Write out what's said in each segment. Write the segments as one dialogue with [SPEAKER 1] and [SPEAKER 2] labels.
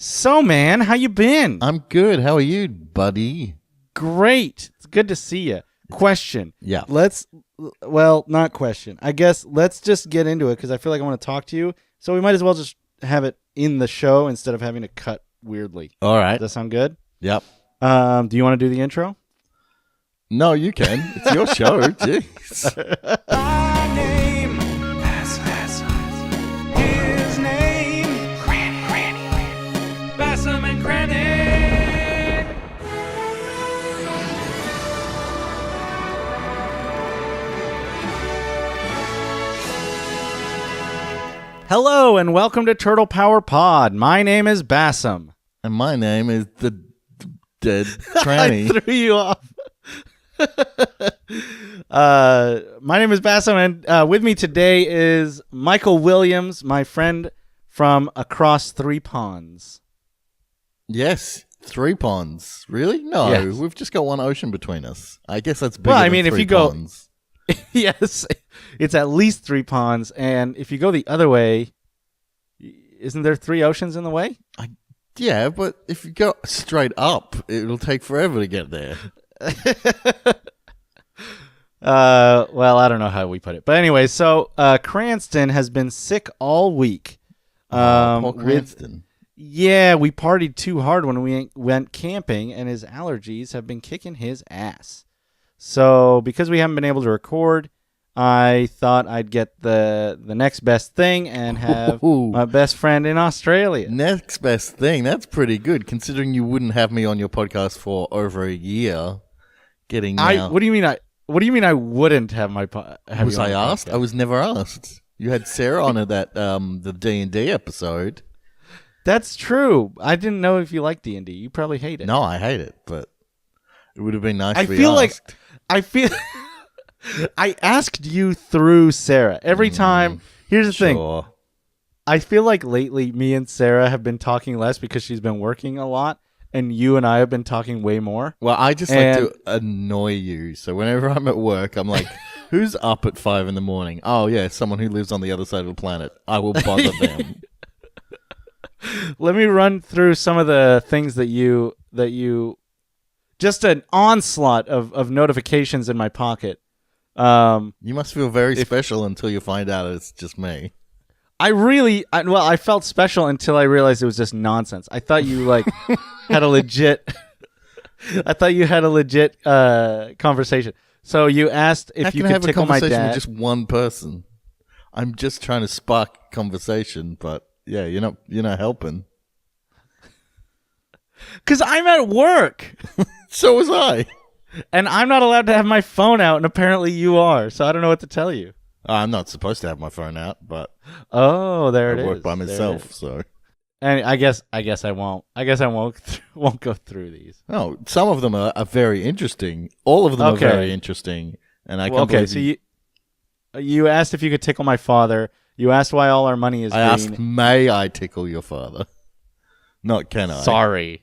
[SPEAKER 1] So, man, how you been?
[SPEAKER 2] I'm good. How are you, buddy?
[SPEAKER 1] Great. It's good to see you. Question.
[SPEAKER 2] Yeah.
[SPEAKER 1] Not question. I guess let's just get into it because I feel like I want to talk to you. So we might as well just have it in the show instead of having to cut weirdly.
[SPEAKER 2] All right.
[SPEAKER 1] Does that sound good?
[SPEAKER 2] Yep.
[SPEAKER 1] Do you want to do the intro?
[SPEAKER 2] No, you can. It's your show. Jeez.
[SPEAKER 3] My name, his name, Granny, Bassam and Granny.
[SPEAKER 1] Hello and welcome to Turtle Power Pod. My name is Bassam.
[SPEAKER 2] And my name is the dead tranny.
[SPEAKER 1] I threw you off. My name is Bassam, and with me today is Michael Wiliams, my friend from across three ponds.
[SPEAKER 2] Yes. 3 ponds. Really? No,
[SPEAKER 1] Yes.
[SPEAKER 2] We've just got one ocean between us. I guess that's bigger
[SPEAKER 1] Well, I
[SPEAKER 2] than
[SPEAKER 1] mean, if
[SPEAKER 2] 3
[SPEAKER 1] you go-
[SPEAKER 2] ponds.
[SPEAKER 1] Yes, it's at least 3 ponds, and if you go the other way, isn't there 3 oceans in the way?
[SPEAKER 2] Yeah, but if you go straight up, it'll take forever to get there.
[SPEAKER 1] Well, I don't know how we put it, but anyway, so Cranston has been sick all week.
[SPEAKER 2] Paul Cranston.
[SPEAKER 1] Yeah, we partied too hard when we went camping, and his allergies have been kicking his ass. So, because we haven't been able to record, I thought I'd get the next best thing and have
[SPEAKER 2] Ooh.
[SPEAKER 1] my best friend in Australia.
[SPEAKER 2] Next best thing. That's pretty good, considering you wouldn't have me on your podcast for over a year.
[SPEAKER 1] What do you mean? What do you mean? I wouldn't have my?
[SPEAKER 2] Was I asked? I was never asked. You had Sarah on that the D&D episode.
[SPEAKER 1] That's true. I didn't know if you like D&D. You probably hate it.
[SPEAKER 2] No, I hate it, but it would have been nice
[SPEAKER 1] I
[SPEAKER 2] to be
[SPEAKER 1] feel like
[SPEAKER 2] asked.
[SPEAKER 1] I asked you through Sarah every time. Here's the thing.
[SPEAKER 2] Sure.
[SPEAKER 1] I feel like lately me and Sarah have been talking less because she's been working a lot, and you and I have been talking way more.
[SPEAKER 2] Well, I just like to annoy you. So whenever I'm at work, I'm like, who's up at 5 a.m? Oh, yeah, someone who lives on the other side of the planet. I will bother them.
[SPEAKER 1] Let me run through some of the things that you just an onslaught of notifications in my pocket.
[SPEAKER 2] You must feel very special until you find out it's just me.
[SPEAKER 1] I felt special until I realized it was just nonsense. I thought you had a legit conversation. So you asked if you could tickle my dad.
[SPEAKER 2] How can I have a conversation with just one person? I'm just trying to spark conversation, but yeah, you're not helping.
[SPEAKER 1] Because I'm at work.
[SPEAKER 2] So was I.
[SPEAKER 1] And I'm not allowed to have my phone out, and apparently you are. So I don't know what to tell you.
[SPEAKER 2] I'm not supposed to have my phone out, but
[SPEAKER 1] there it is.
[SPEAKER 2] I work by myself, so.
[SPEAKER 1] And I guess I won't. I guess I won't go through these.
[SPEAKER 2] Oh, some of them are very interesting. All of them are very interesting, and I can't believe
[SPEAKER 1] So you asked if you could tickle my father. You asked why all our money is green.
[SPEAKER 2] asked, may I tickle your father? Not can I?
[SPEAKER 1] Sorry.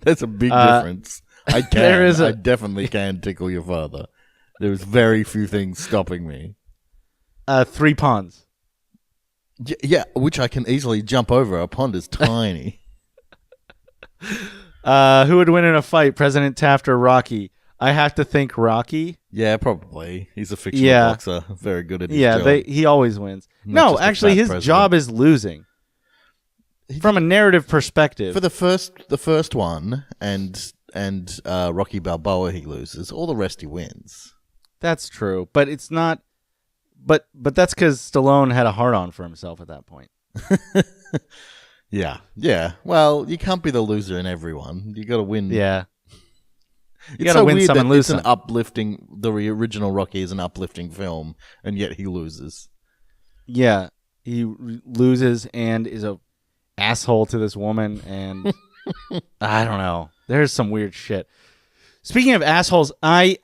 [SPEAKER 2] There's a big difference. I can. I definitely can tickle your father. There's very few things stopping me.
[SPEAKER 1] 3 ponds.
[SPEAKER 2] Yeah, which I can easily jump over. A pond is tiny.
[SPEAKER 1] Who would win in a fight, President Taft or Rocky? I have to think Rocky.
[SPEAKER 2] Yeah, probably. He's a fictional boxer. Very good at his job.
[SPEAKER 1] He always wins.
[SPEAKER 2] Not
[SPEAKER 1] No, actually, his job is losing. From a narrative perspective.
[SPEAKER 2] For the first one and Rocky Balboa, he loses. All the rest he wins.
[SPEAKER 1] That's true, but it's not. But that's because Stallone had a hard-on for himself at that point.
[SPEAKER 2] Yeah. Well, you can't be the loser in everyone. You got to win.
[SPEAKER 1] Yeah.
[SPEAKER 2] You got to
[SPEAKER 1] win some and lose some.
[SPEAKER 2] The original Rocky is an uplifting film, and yet he loses.
[SPEAKER 1] Yeah, he loses and is a asshole to this woman, and I don't know. There's some weird shit. Speaking of assholes, I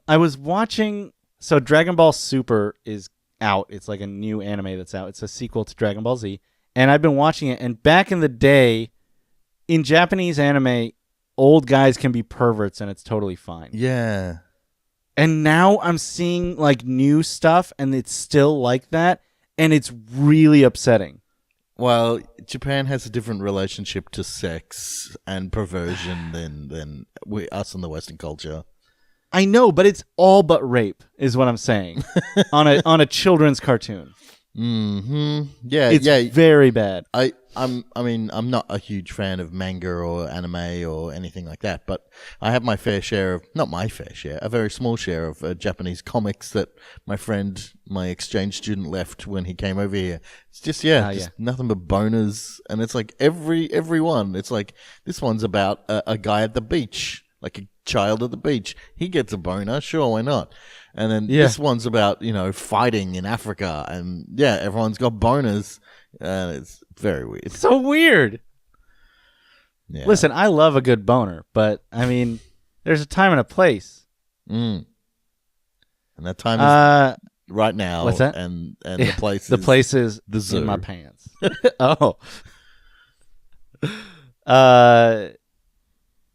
[SPEAKER 1] was watching. So Dragon Ball Super is out. It's like a new anime that's out. It's a sequel to Dragon Ball Z, and I've been watching it. And back in the day, in Japanese anime, old guys can be perverts, and it's totally fine.
[SPEAKER 2] Yeah.
[SPEAKER 1] And now I'm seeing like new stuff, and it's still like that, and it's really upsetting.
[SPEAKER 2] Well, Japan has a different relationship to sex and perversion than us in the Western culture.
[SPEAKER 1] I know, but it's all but rape, is what I'm saying. on a children's cartoon.
[SPEAKER 2] Mm-hmm. Yeah,
[SPEAKER 1] It's
[SPEAKER 2] yeah.
[SPEAKER 1] very bad.
[SPEAKER 2] I'm not a huge fan of manga or anime or anything like that, but I have my fair share of, not my fair share, a very small share of Japanese comics that my friend, my exchange student, left when he came over here. It's just nothing but boners, and it's like every one. It's like this one's about a guy at the beach, like a child at the beach. He gets a boner, sure, why not? And then this one's about, fighting in Africa, and everyone's got boners. It's very weird.
[SPEAKER 1] It's so weird.
[SPEAKER 2] Yeah.
[SPEAKER 1] Listen, I love a good boner, but I mean, there's a time and a place.
[SPEAKER 2] And that time is right now.
[SPEAKER 1] What's that?
[SPEAKER 2] And the place
[SPEAKER 1] the place is
[SPEAKER 2] the zoo.
[SPEAKER 1] in my pants. Oh.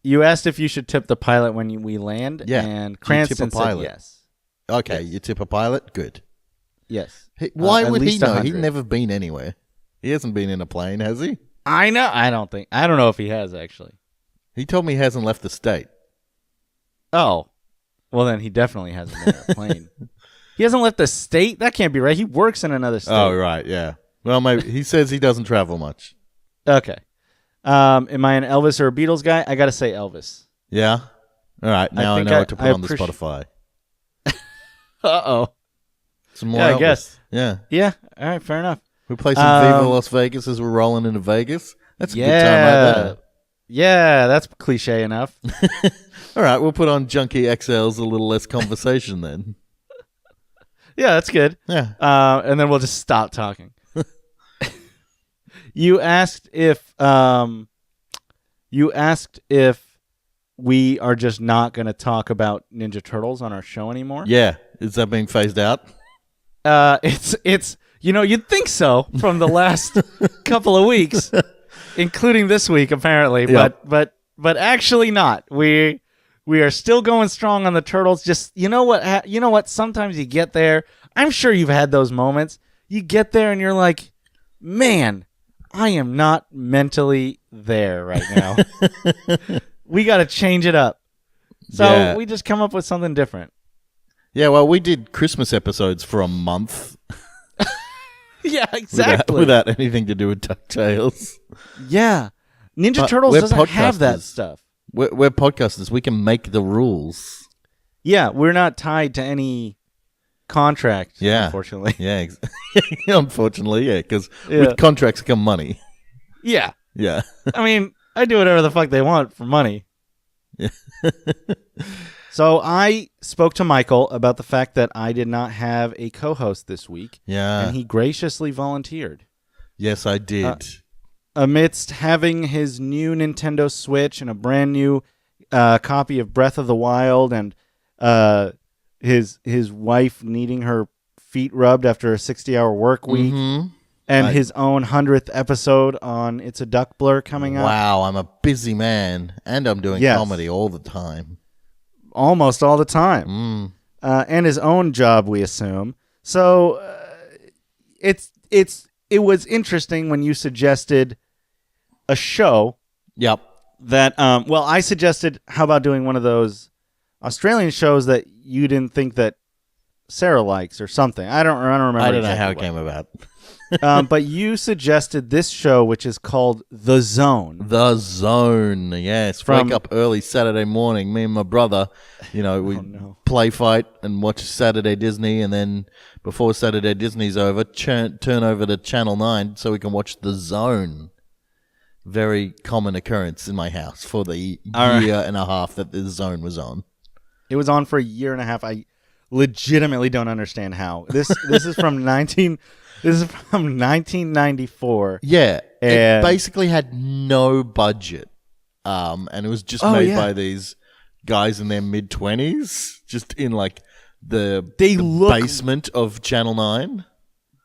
[SPEAKER 1] You asked if you should tip the pilot when we land.
[SPEAKER 2] Yeah.
[SPEAKER 1] And
[SPEAKER 2] Do you tip a
[SPEAKER 1] Cranston said
[SPEAKER 2] pilot?
[SPEAKER 1] yes.
[SPEAKER 2] Okay,
[SPEAKER 1] Yes.
[SPEAKER 2] you tip a pilot? Good.
[SPEAKER 1] Yes.
[SPEAKER 2] Why
[SPEAKER 1] At
[SPEAKER 2] would he
[SPEAKER 1] least
[SPEAKER 2] know?
[SPEAKER 1] 100.
[SPEAKER 2] He's never been anywhere. He hasn't been in a plane, has he?
[SPEAKER 1] I know. I don't know if he has, actually.
[SPEAKER 2] He told me he hasn't left the state.
[SPEAKER 1] Oh. Well, then he definitely hasn't been in a plane. He hasn't left the state? That can't be right. He works in another state.
[SPEAKER 2] Oh, right, yeah. Well, maybe he says he doesn't travel much.
[SPEAKER 1] Okay. Am I an Elvis or a Beatles guy? I got to say Elvis.
[SPEAKER 2] Yeah? All right, now I
[SPEAKER 1] think
[SPEAKER 2] know what to put
[SPEAKER 1] I
[SPEAKER 2] on the Spotify.
[SPEAKER 1] Uh-oh.
[SPEAKER 2] Some more
[SPEAKER 1] Yeah, I
[SPEAKER 2] Elvis.
[SPEAKER 1] guess.
[SPEAKER 2] Yeah.
[SPEAKER 1] Yeah. All right. Fair enough.
[SPEAKER 2] We play some Viva Las Vegas as we're rolling into Vegas. That's a good time right there.
[SPEAKER 1] Yeah, that's cliche enough.
[SPEAKER 2] All right, we'll put on Junkie XL's A Little Less Conversation then.
[SPEAKER 1] Yeah, that's good.
[SPEAKER 2] Yeah.
[SPEAKER 1] And then we'll just stop talking. You asked if we are just not going to talk about Ninja Turtles on our show anymore.
[SPEAKER 2] Yeah. Is that being phased out?
[SPEAKER 1] It's you'd think so from the last couple of weeks, including this week apparently,
[SPEAKER 2] Yep.
[SPEAKER 1] but actually not. We are still going strong on the Turtles. Just you know what? Sometimes you get there. I'm sure you've had those moments. You get there and you're like, man, I am not mentally there right now. We got to change it up. So we just come up with something different.
[SPEAKER 2] Yeah, well, we did Christmas episodes for a month.
[SPEAKER 1] Yeah, exactly.
[SPEAKER 2] Without anything to do with DuckTales.
[SPEAKER 1] Yeah. Ninja
[SPEAKER 2] But
[SPEAKER 1] Turtles
[SPEAKER 2] we're
[SPEAKER 1] doesn't have that
[SPEAKER 2] podcasters.
[SPEAKER 1] stuff.
[SPEAKER 2] We're podcasters. We can make the rules.
[SPEAKER 1] Yeah, we're not tied to any contract,
[SPEAKER 2] Yeah.
[SPEAKER 1] unfortunately.
[SPEAKER 2] Yeah, unfortunately, yeah, because
[SPEAKER 1] Yeah.
[SPEAKER 2] with contracts come money.
[SPEAKER 1] Yeah.
[SPEAKER 2] Yeah.
[SPEAKER 1] I mean, I do whatever the fuck they want for money.
[SPEAKER 2] Yeah.
[SPEAKER 1] So I spoke to Michael about the fact that I did not have a co-host this week,
[SPEAKER 2] Yeah.
[SPEAKER 1] and he graciously volunteered.
[SPEAKER 2] Yes, I did.
[SPEAKER 1] Amidst having his new Nintendo Switch and a brand new copy of Breath of the Wild, and his wife needing her feet rubbed after a 60-hour work week, and his own 100th episode on It's a Duck Blur coming up.
[SPEAKER 2] Wow, I'm a busy man, and I'm doing
[SPEAKER 1] Yes.
[SPEAKER 2] comedy all the time.
[SPEAKER 1] Almost all the time. And his own job, we assume. So it was interesting when you suggested a show
[SPEAKER 2] Yep.
[SPEAKER 1] that I suggested, how about doing one of those Australian shows that you didn't think that Sarah likes or something. I don't remember.
[SPEAKER 2] I don't know how it
[SPEAKER 1] exactly
[SPEAKER 2] came about.
[SPEAKER 1] but you suggested this show, which is called The Zone.
[SPEAKER 2] The Zone, yes.
[SPEAKER 1] From-
[SPEAKER 2] Wake up early Saturday morning. Me and my brother, we play fight and watch Saturday Disney, and then before Saturday Disney's over, turn over to Channel 9 so we can watch The Zone. Very common occurrence in my house for the year and a half that The Zone was on.
[SPEAKER 1] It was on for a year and a half. I legitimately don't understand how. This is from 1994.
[SPEAKER 2] Yeah,
[SPEAKER 1] And-
[SPEAKER 2] it basically had no budget, and it was just made by these guys in their mid-20s, just in like the basement of Channel 9.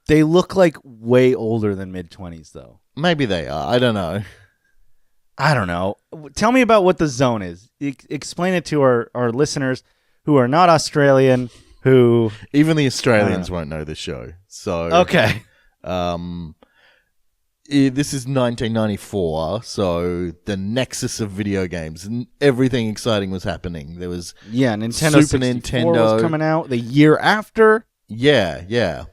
[SPEAKER 1] They look like way older than mid-20s, though.
[SPEAKER 2] Maybe they are. I don't know.
[SPEAKER 1] I don't know. Tell me about what The Zone is. Explain it to our listeners who are not Australian, who...
[SPEAKER 2] Even the Australians won't know this show. So
[SPEAKER 1] Okay.
[SPEAKER 2] this is 1994, so the nexus of video games and everything exciting was happening. There was
[SPEAKER 1] Nintendo
[SPEAKER 2] Super
[SPEAKER 1] 64 was
[SPEAKER 2] Nintendo
[SPEAKER 1] coming out the year after.
[SPEAKER 2] Yeah.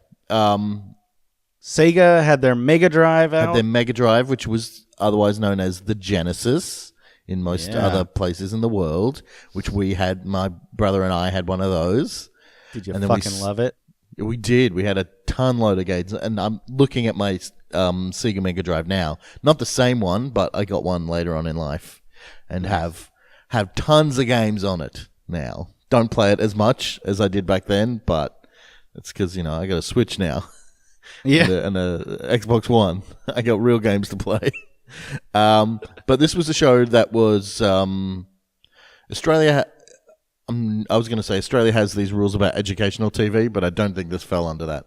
[SPEAKER 1] Sega had their Mega Drive out.
[SPEAKER 2] Had their Mega Drive, which was otherwise known as the Genesis in most other places in the world, which we had. My brother and I had one of those.
[SPEAKER 1] Did you
[SPEAKER 2] and then
[SPEAKER 1] fucking love it?
[SPEAKER 2] We did. We had a ton load of games, and I'm looking at my Sega Mega Drive now. Not the same one, but I got one later on in life, and have tons of games on it now. Don't play it as much as I did back then, but it's because I got a Switch now.
[SPEAKER 1] Yeah,
[SPEAKER 2] and a Xbox One. I got real games to play. But this was a show that was Australia. I was going to say Australia has these rules about educational TV, but I don't think this fell under that.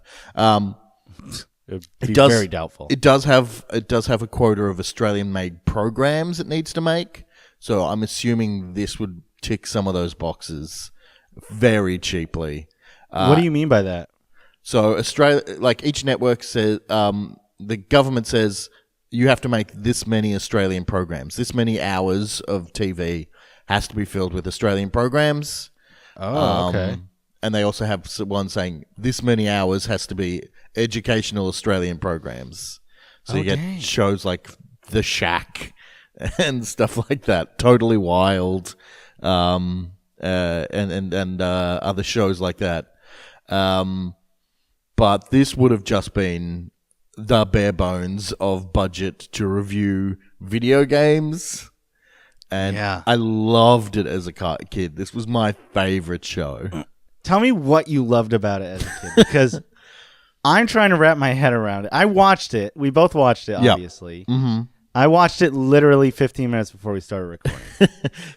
[SPEAKER 1] it does very doubtful.
[SPEAKER 2] It does have a quota of Australian-made programs it needs to make. So I'm assuming this would tick some of those boxes very cheaply.
[SPEAKER 1] What do you mean by that?
[SPEAKER 2] So Australia, like each network says, the government says you have to make this many Australian programs. This many hours of TV has to be filled with Australian programs.
[SPEAKER 1] Oh, okay.
[SPEAKER 2] And they also have one saying this many hours has to be educational Australian programs. So you get shows like The Shack and stuff like that. Totally Wild, and other shows like that. But this would have just been the bare bones of budget to review video games. And I loved it as a kid. This was my favorite show.
[SPEAKER 1] Tell me what you loved about it as a kid, because I'm trying to wrap my head around it. I watched it. We both watched it, obviously.
[SPEAKER 2] Yep. Mm-hmm.
[SPEAKER 1] I watched it literally 15 minutes before we started recording.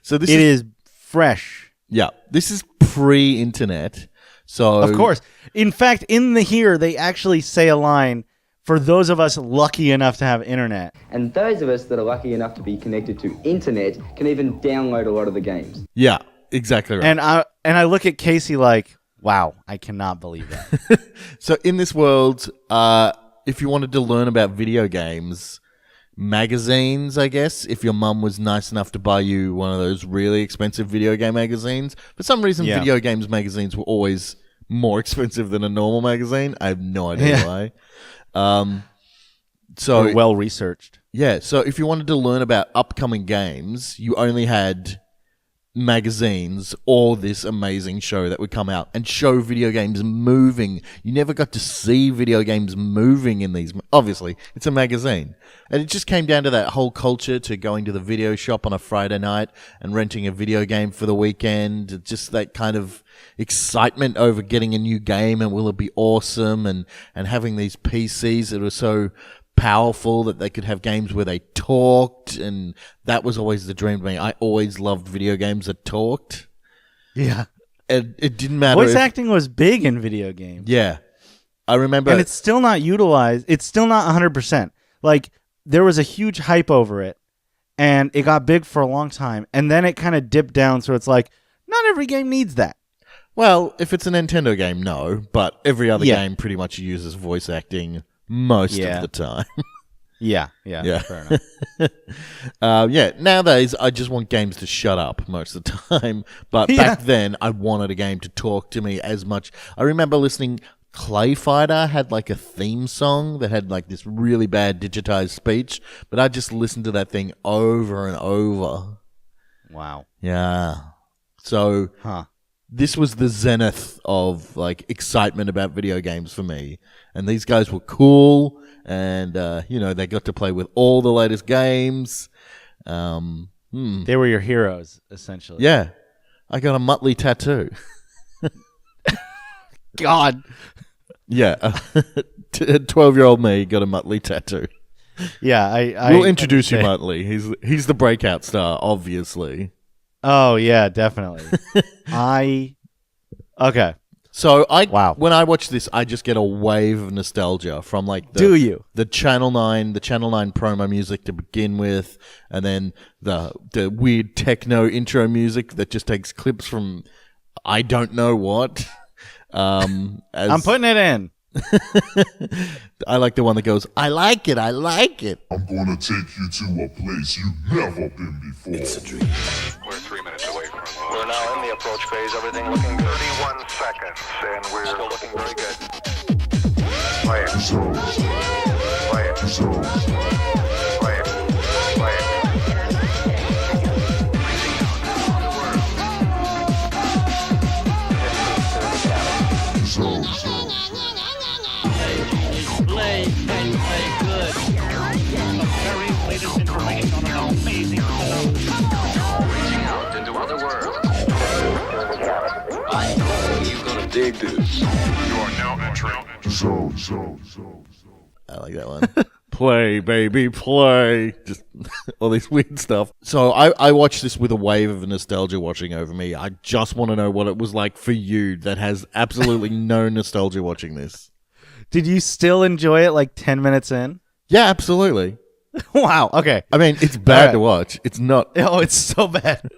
[SPEAKER 2] So this
[SPEAKER 1] is fresh.
[SPEAKER 2] Yeah. This is pre-internet. So
[SPEAKER 1] of course. In fact, in the here, they actually say a line for those of us lucky enough to have internet.
[SPEAKER 4] And those of us that are lucky enough to be connected to internet can even download a lot of the games.
[SPEAKER 2] Yeah, exactly right.
[SPEAKER 1] And I look at Casey like, wow, I cannot believe that.
[SPEAKER 2] So in this world, if you wanted to learn about video games, magazines, I guess, if your mum was nice enough to buy you one of those really expensive video game magazines. For some reason, video games magazines were always more expensive than a normal magazine. I have no idea why. So
[SPEAKER 1] they're well researched.
[SPEAKER 2] Yeah, so if you wanted to learn about upcoming games, you only had magazines or this amazing show that would come out and show video games moving. You never got to see video games moving in these. Obviously, it's a magazine. And it just came down to that whole culture to going to the video shop on a Friday night and renting a video game for the weekend. Just that kind of excitement over getting a new game and will it be awesome, and having these PCs that were so powerful that they could have games where they talked, and that was always the dream to me. I always loved video games that talked.
[SPEAKER 1] Yeah.
[SPEAKER 2] And it didn't matter.
[SPEAKER 1] Voice acting was big in video games.
[SPEAKER 2] Yeah. I remember.
[SPEAKER 1] And it's still not utilized. It's still not 100%. Like, there was a huge hype over it, and it got big for a long time, and then it kind of dipped down, so it's like, not every game needs that.
[SPEAKER 2] Well, if it's a Nintendo game, no, but every other game pretty much uses voice acting most of the time.
[SPEAKER 1] Yeah. Fair enough.
[SPEAKER 2] Nowadays, I just want games to shut up most of the time. But back then, I wanted a game to talk to me as much. I remember listening. Clay Fighter had like a theme song that had like this really bad digitized speech, but I just listened to that thing over and over.
[SPEAKER 1] Wow.
[SPEAKER 2] Yeah. So this was the zenith of like excitement about video games for me. And these guys were cool, and they got to play with all the latest games.
[SPEAKER 1] They were your heroes, essentially.
[SPEAKER 2] Yeah. I got a Muttley tattoo.
[SPEAKER 1] God.
[SPEAKER 2] Yeah. 12-year-old me got a Muttley tattoo.
[SPEAKER 1] Yeah,
[SPEAKER 2] we'll introduce you, Muttley. He's the breakout star, obviously.
[SPEAKER 1] Oh yeah, definitely. Okay.
[SPEAKER 2] So when I watch this, I just get a wave of nostalgia from like the Channel 9 promo music to begin with, and then the weird techno intro music that just takes clips from I don't know what.
[SPEAKER 1] I'm putting it in.
[SPEAKER 2] I like the one that goes, I like it, I like it.
[SPEAKER 5] I'm gonna take you to a place you've never been before. It's a dream.
[SPEAKER 6] We're 3 minutes away from We're now in the approach phase. Everything looking good. 31 seconds, and we're still looking very good. Play it. Play it. Play it. Play it.
[SPEAKER 7] Play good. The very latest information on an amazing show.
[SPEAKER 6] Reaching out into other worlds.
[SPEAKER 3] You gonna dig this?
[SPEAKER 6] You are now entering.
[SPEAKER 2] I like that one. Play, baby, play. Just all this weird stuff. So I watched this with a wave of nostalgia washing over me. I just want to know what it was like for you that has absolutely no nostalgia watching this.
[SPEAKER 1] Did you still enjoy it like 10 minutes in?
[SPEAKER 2] Yeah, absolutely.
[SPEAKER 1] Wow. Okay.
[SPEAKER 2] I mean, it's bad
[SPEAKER 1] All right.
[SPEAKER 2] to watch. It's not.
[SPEAKER 1] Oh, it's so bad.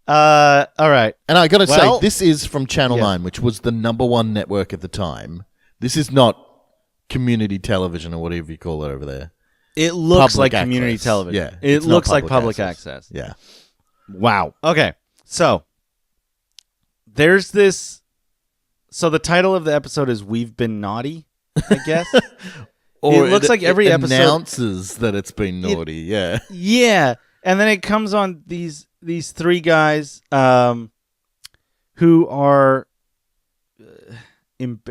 [SPEAKER 1] All right.
[SPEAKER 2] And I got to
[SPEAKER 1] Well,
[SPEAKER 2] say, this is from Channel
[SPEAKER 1] yeah.
[SPEAKER 2] 9, which was the #1 network at the time. This is not community television or whatever you call it over there.
[SPEAKER 1] It looks
[SPEAKER 2] Public
[SPEAKER 1] like community
[SPEAKER 2] access.
[SPEAKER 1] television.
[SPEAKER 2] Yeah,
[SPEAKER 1] It
[SPEAKER 2] it's not
[SPEAKER 1] looks like public access.
[SPEAKER 2] Yeah.
[SPEAKER 1] Wow. Okay. So there's this. So the title of the episode is "We've Been Naughty," I guess.
[SPEAKER 2] Or
[SPEAKER 1] it looks like every
[SPEAKER 2] it
[SPEAKER 1] episode
[SPEAKER 2] announces that it's been naughty. Yeah.
[SPEAKER 1] Yeah, and then it comes on these three guys who are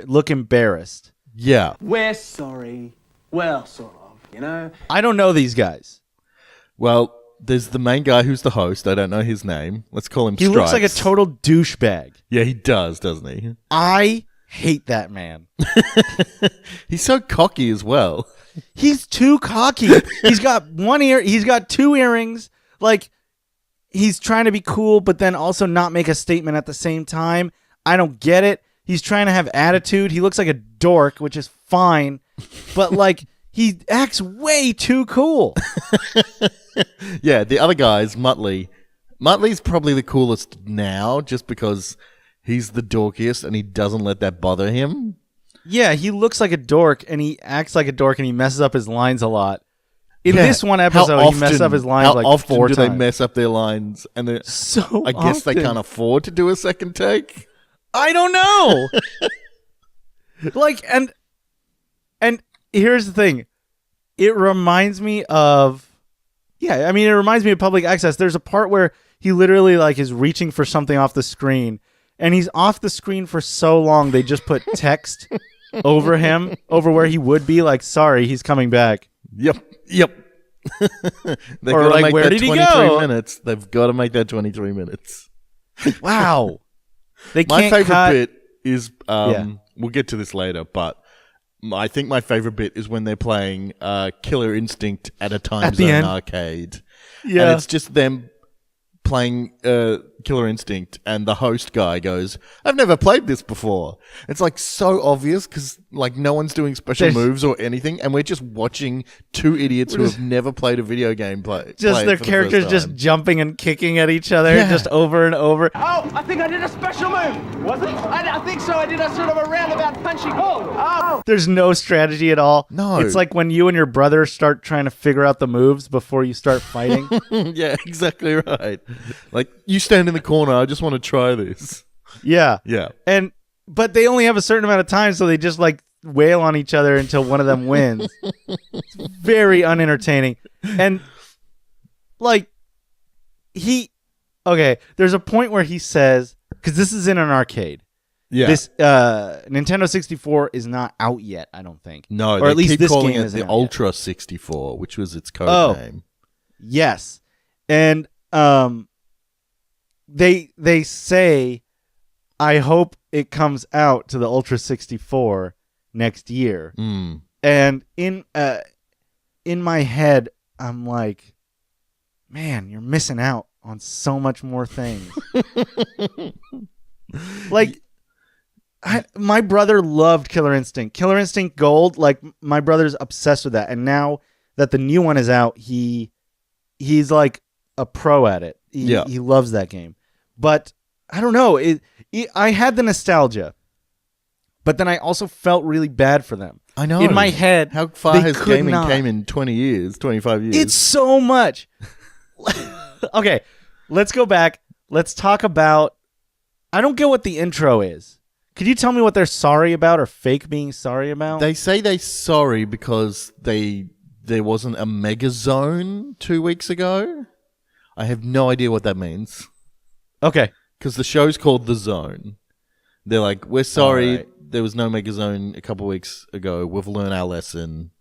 [SPEAKER 1] look embarrassed.
[SPEAKER 2] Yeah.
[SPEAKER 8] We're sorry. Well, sort of, you know?
[SPEAKER 1] I don't know these guys.
[SPEAKER 2] Well, there's the main guy who's the host. I don't know his name. Let's call him
[SPEAKER 1] He looks like a total douchebag.
[SPEAKER 2] Yeah, he does, doesn't he?
[SPEAKER 1] I hate that man.
[SPEAKER 2] He's so cocky as well.
[SPEAKER 1] He's too cocky. He's got one ear. He's got two earrings. Like, he's trying to be cool, but then also not make a statement at the same time. I don't get it. He's trying to have attitude. He looks like a dork, which is fine. But, like, he acts way too cool.
[SPEAKER 2] Yeah, the other guy's Muttley. Muttley's probably the coolest now just because he's the dorkiest and he doesn't let that bother him.
[SPEAKER 1] Yeah, he looks like a dork and he acts like a dork and he messes up his lines a lot. In
[SPEAKER 2] Yeah,
[SPEAKER 1] this one
[SPEAKER 2] how
[SPEAKER 1] episode, he messed up his lines
[SPEAKER 2] how
[SPEAKER 1] like
[SPEAKER 2] often
[SPEAKER 1] 4
[SPEAKER 2] do
[SPEAKER 1] times.
[SPEAKER 2] they mess up their lines? And
[SPEAKER 1] So
[SPEAKER 2] I guess they
[SPEAKER 1] often.
[SPEAKER 2] can't afford to do a second take.
[SPEAKER 1] I don't know. Like, and here's the thing. It reminds me of, it reminds me of public access. There's a part where he literally like is reaching for something off the screen and he's off the screen for so long. They just put text over him, over where he would be like, sorry, he's coming back.
[SPEAKER 2] Yep. They've
[SPEAKER 1] Or,
[SPEAKER 2] got to
[SPEAKER 1] like,
[SPEAKER 2] make
[SPEAKER 1] where
[SPEAKER 2] that
[SPEAKER 1] did he
[SPEAKER 2] 23
[SPEAKER 1] go?
[SPEAKER 2] minutes. They've got to make that 23 minutes.
[SPEAKER 1] Wow. They
[SPEAKER 2] My
[SPEAKER 1] can't
[SPEAKER 2] favorite
[SPEAKER 1] cut.
[SPEAKER 2] bit is,
[SPEAKER 1] Yeah.
[SPEAKER 2] we'll get to this later, but I think my favorite bit is when they're playing Killer Instinct at a Time
[SPEAKER 1] At the
[SPEAKER 2] Zone
[SPEAKER 1] end.
[SPEAKER 2] arcade.
[SPEAKER 1] Yeah.
[SPEAKER 2] And it's just them playing Killer Instinct, and the host guy goes, I've never played this before. It's like so obvious because like no one's doing special
[SPEAKER 1] There's-
[SPEAKER 2] moves or anything, and we're just watching two idiots who have never played a video game play
[SPEAKER 1] Just
[SPEAKER 2] it
[SPEAKER 1] their
[SPEAKER 2] for the
[SPEAKER 1] characters
[SPEAKER 2] first
[SPEAKER 1] just
[SPEAKER 2] time.
[SPEAKER 1] jumping and kicking at each other
[SPEAKER 2] Yeah.
[SPEAKER 1] just over and over.
[SPEAKER 8] Oh, I think I did a special move. Was it? I think so. I did a sort of a roundabout punching. Oh.
[SPEAKER 1] There's no strategy at all.
[SPEAKER 2] No.
[SPEAKER 1] It's like when you and your brother start trying to figure out the moves before you start fighting.
[SPEAKER 2] Yeah, exactly right. Like, you stand in the corner, I just want to try this.
[SPEAKER 1] Yeah.
[SPEAKER 2] Yeah.
[SPEAKER 1] But they only have a certain amount of time, so they just like wail on each other until one of them wins. It's very unentertaining. And like there's a point where he says, because this is in an arcade.
[SPEAKER 2] Yeah.
[SPEAKER 1] This Nintendo 64 is not out yet, I don't think.
[SPEAKER 2] No,
[SPEAKER 1] or
[SPEAKER 2] they
[SPEAKER 1] at least
[SPEAKER 2] keep
[SPEAKER 1] this
[SPEAKER 2] calling
[SPEAKER 1] game
[SPEAKER 2] it
[SPEAKER 1] isn't
[SPEAKER 2] the
[SPEAKER 1] out yet.
[SPEAKER 2] Ultra 64, which was its code
[SPEAKER 1] Oh.
[SPEAKER 2] name.
[SPEAKER 1] Yes. And they say, I hope it comes out to the Ultra 64 next year.
[SPEAKER 2] Mm.
[SPEAKER 1] And in my head, I'm like, man, you're missing out on so much more things. Like, my brother loved Killer Instinct. Killer Instinct Gold, like, my brother's obsessed with that. And now that the new one is out, he's like a pro at it. He loves that game. But I don't know. I had the nostalgia, but then I also felt really bad for them.
[SPEAKER 2] I know.
[SPEAKER 1] In my head,
[SPEAKER 2] how far
[SPEAKER 1] they
[SPEAKER 2] has
[SPEAKER 1] could
[SPEAKER 2] gaming
[SPEAKER 1] not.
[SPEAKER 2] came in 20 years, 25 years?
[SPEAKER 1] It's so much. Okay, let's go back. Let's talk about... I don't get what the intro is. Could you tell me what they're sorry about or fake being sorry about?
[SPEAKER 2] They say they're sorry because there wasn't a mega zone 2 weeks ago. I have no idea what that means.
[SPEAKER 1] Okay.
[SPEAKER 2] Because the show's called The Zone. They're like, we're sorry,
[SPEAKER 1] right.
[SPEAKER 2] There was no mega zone a couple weeks ago. We've learned our lesson.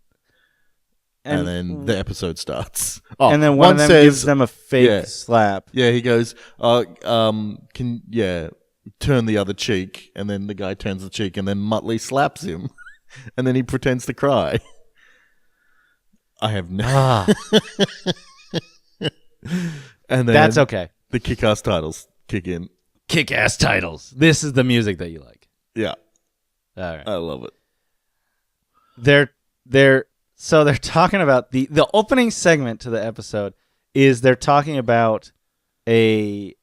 [SPEAKER 2] And then the episode starts. Oh,
[SPEAKER 1] and then one of them gives them a fake slap.
[SPEAKER 2] Yeah, he goes, turn the other cheek. And then the guy turns the cheek and then Muttley slaps him. And then he pretends to cry. I have no... And then
[SPEAKER 1] That's okay.
[SPEAKER 2] The kick-ass titles kick in.
[SPEAKER 1] Kick-ass titles. This is the music that you like.
[SPEAKER 2] Yeah.
[SPEAKER 1] All right.
[SPEAKER 2] I love it.
[SPEAKER 1] They're talking about the opening segment to the episode is they're talking about the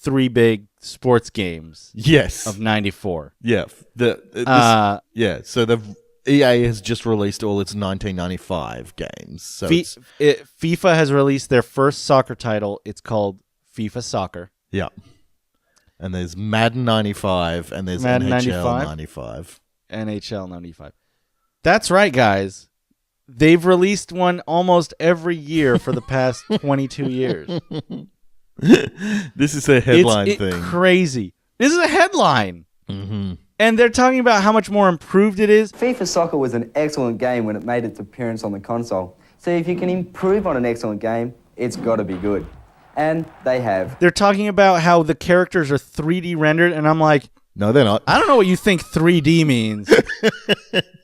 [SPEAKER 1] three big sports games.
[SPEAKER 2] Yes.
[SPEAKER 1] Of 94.
[SPEAKER 2] Yeah. So the EA has just released all its 1995 games. So
[SPEAKER 1] FIFA has released their first soccer title. It's called FIFA Soccer.
[SPEAKER 2] Yeah. And there's Madden 95 and there's
[SPEAKER 1] Madden
[SPEAKER 2] NHL 95.
[SPEAKER 1] NHL 95. That's right, guys. They've released one almost every year for the past 22 years.
[SPEAKER 2] This is a headline thing.
[SPEAKER 1] Crazy. This is a headline.
[SPEAKER 2] Mm-hmm.
[SPEAKER 1] And they're talking about how much more improved it is.
[SPEAKER 4] FIFA Soccer was an excellent game when it made its appearance on the console. So if you can improve on an excellent game, it's got to be good. And they have.
[SPEAKER 1] They're talking about how the characters are 3D rendered, and I'm like,
[SPEAKER 2] no, they're not.
[SPEAKER 1] I don't know what you think 3D means,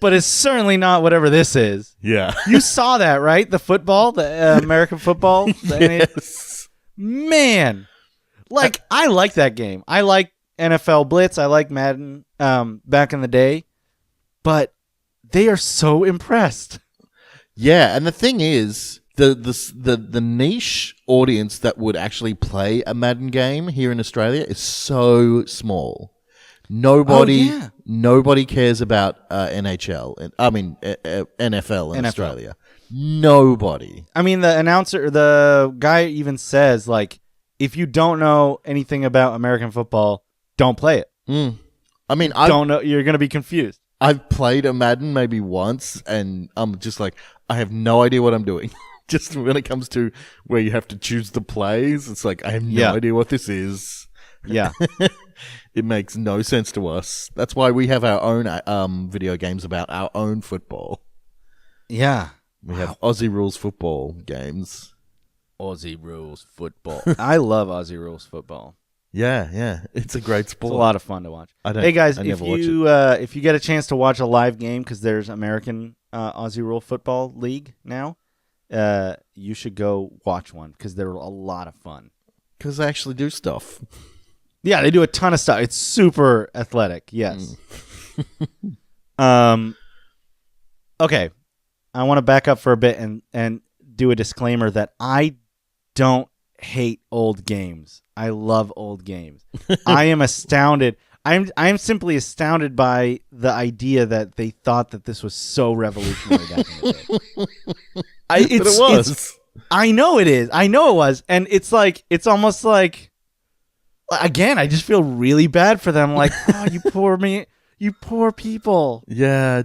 [SPEAKER 1] but it's certainly not whatever this is.
[SPEAKER 2] Yeah.
[SPEAKER 1] You saw that, right? The football, the American football.
[SPEAKER 2] Yes.
[SPEAKER 1] Man. Like, I like that game. I like NFL Blitz. I like Madden back in the day. But they are so impressed.
[SPEAKER 2] Yeah, and the thing is, the niche audience that would actually play a Madden game here in Australia is so small. Nobody cares about NHL. NFL in Australia. Nobody.
[SPEAKER 1] I mean, the guy even says, like, if you don't know anything about American football, don't play it.
[SPEAKER 2] I mean,
[SPEAKER 1] don't know. You're going to be confused.
[SPEAKER 2] I've played a Madden maybe once, and I'm just like, I have no idea what I'm doing. Just when it comes to where you have to choose the plays, it's like, I have no idea what this is.
[SPEAKER 1] Yeah.
[SPEAKER 2] It makes no sense to us. That's why we have our own video games about our own football.
[SPEAKER 1] Yeah.
[SPEAKER 2] We have Aussie Rules football games.
[SPEAKER 1] Aussie Rules football. I love Aussie Rules football.
[SPEAKER 2] Yeah. It's a great sport.
[SPEAKER 1] It's a lot of fun to watch.
[SPEAKER 2] Hey
[SPEAKER 1] guys, if you get a chance to watch a live game, because there's American Aussie Rule Football League now, you should go watch one because they're a lot of fun.
[SPEAKER 2] Because they actually do stuff.
[SPEAKER 1] Yeah, they do a ton of stuff. It's super athletic. Yes. Okay. I want to back up for a bit and do a disclaimer that I don't hate old games. I love old games. I am astounded. I'm simply astounded by the idea that they thought that this was so revolutionary back in the day.
[SPEAKER 2] But it was.
[SPEAKER 1] I know it is. I know it was. And it's almost like, again, I just feel really bad for them. Like, oh, you poor people.
[SPEAKER 2] Yeah,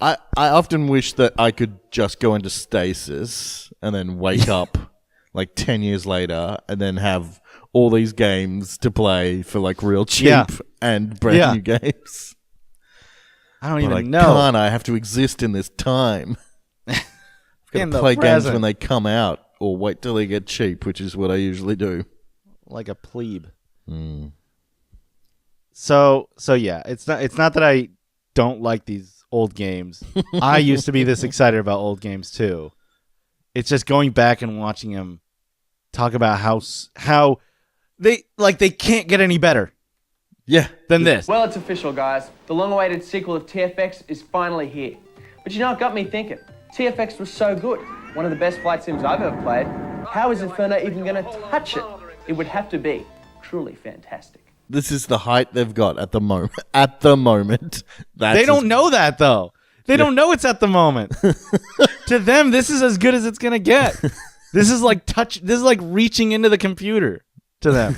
[SPEAKER 2] I often wish that I could just go into stasis and then wake up like 10 years later and then have all these games to play for like real cheap and brand new games.
[SPEAKER 1] I don't even
[SPEAKER 2] know. Can't I have to exist in this time? I've got to play games when they come out or wait till they get cheap, which is what I usually do.
[SPEAKER 1] Like a plebe. So yeah, it's not that I don't like these old games. I used to be this excited about old games too. It's just going back and watching them talk about how they can't get any better.
[SPEAKER 2] Yeah.
[SPEAKER 1] Than this.
[SPEAKER 8] Well, it's official, guys. The long-awaited sequel of TFX is finally here. But you know, it got me thinking. TFX was so good. One of the best flight sims I've ever played. How is Inferno even going to touch it? It would have to be truly fantastic.
[SPEAKER 2] This is the height they've got at the moment. At the moment.
[SPEAKER 1] They don't know that, though. They don't know it's at the moment. To them, this is as good as it's going to get. This is like reaching into the computer to them.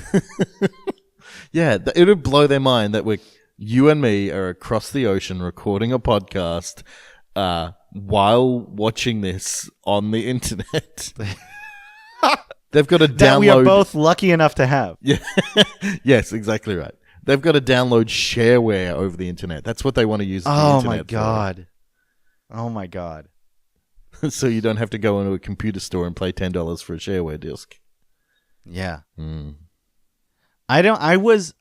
[SPEAKER 2] Yeah, it would blow their mind that you and me are across the ocean recording a podcast while watching this on the internet. They've got to download.
[SPEAKER 1] That we are both lucky enough to have.
[SPEAKER 2] Yeah. Yes, exactly right. They've got to download shareware over the internet. That's what they want to use the internet for.
[SPEAKER 1] Oh, my God. Oh, my God.
[SPEAKER 2] So you don't have to go into a computer store and pay $10 for a shareware disc.
[SPEAKER 1] Yeah.
[SPEAKER 2] Mm.
[SPEAKER 1] I was